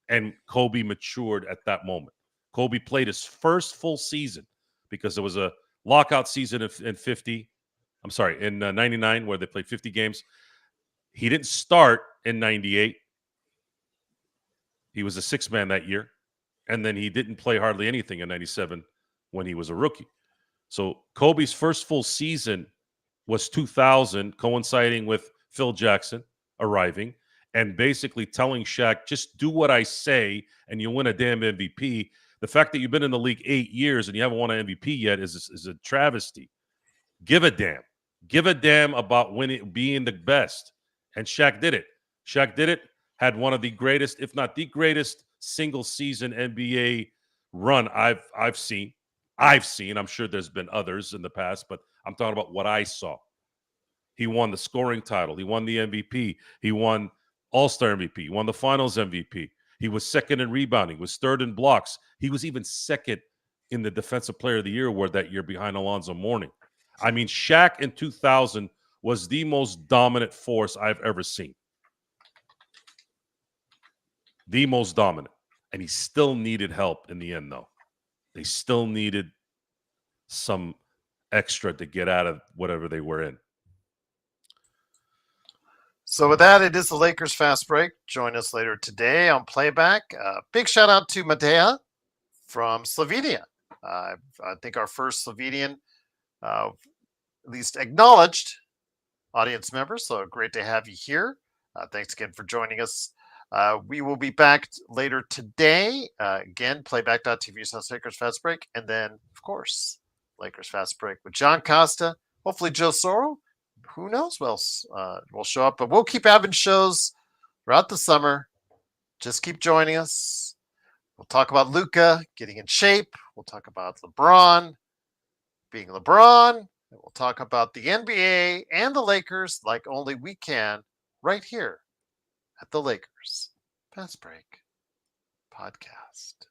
[SPEAKER 2] And Kobe matured at that moment. Kobe played his first full season because there was a lockout season in 99 where they played 50 games. He didn't start in 98. He was a sixth man that year. And then he didn't play hardly anything in 97 when he was a rookie. So Kobe's first full season was 2000, coinciding with Phil Jackson arriving and basically telling Shaq, just do what I say and you'll win a damn MVP. The fact that you've been in the league 8 years and you haven't won an MVP yet is a travesty. Give a damn. Give a damn about being the best. And Shaq did it. Shaq did it, had one of the greatest, if not the greatest, single season NBA run I've seen. I'm sure there's been others in the past, but I'm talking about what I saw. He won the scoring title. He won the MVP. He won All-Star MVP. He won the Finals MVP. He was second in rebounding. He was third in blocks. He was even second in the Defensive Player of the Year award that year behind Alonzo Mourning. I mean, Shaq in 2000 was the most dominant force I've ever seen. The most dominant. And he still needed help in the end, though. They still needed some extra to get out of whatever they were in.
[SPEAKER 1] So with that, it is the Lakers fast break. Join us later today on Playback. Big shout out to Matea from Slovenia. I think our first Slovenian, at least acknowledged audience member. So great to have you here. Thanks again for joining us. We will be back later today. Again, playback.tv/ Lakers Fast Break. And then, of course, Lakers Fast Break with John Costa. Hopefully, Joe Sorrell. Who knows what else will show up. But we'll keep having shows throughout the summer. Just keep joining us. We'll talk about Luka getting in shape. We'll talk about LeBron being LeBron. And we'll talk about the NBA and the Lakers like only we can right here at the Lakers Fast Break Podcast.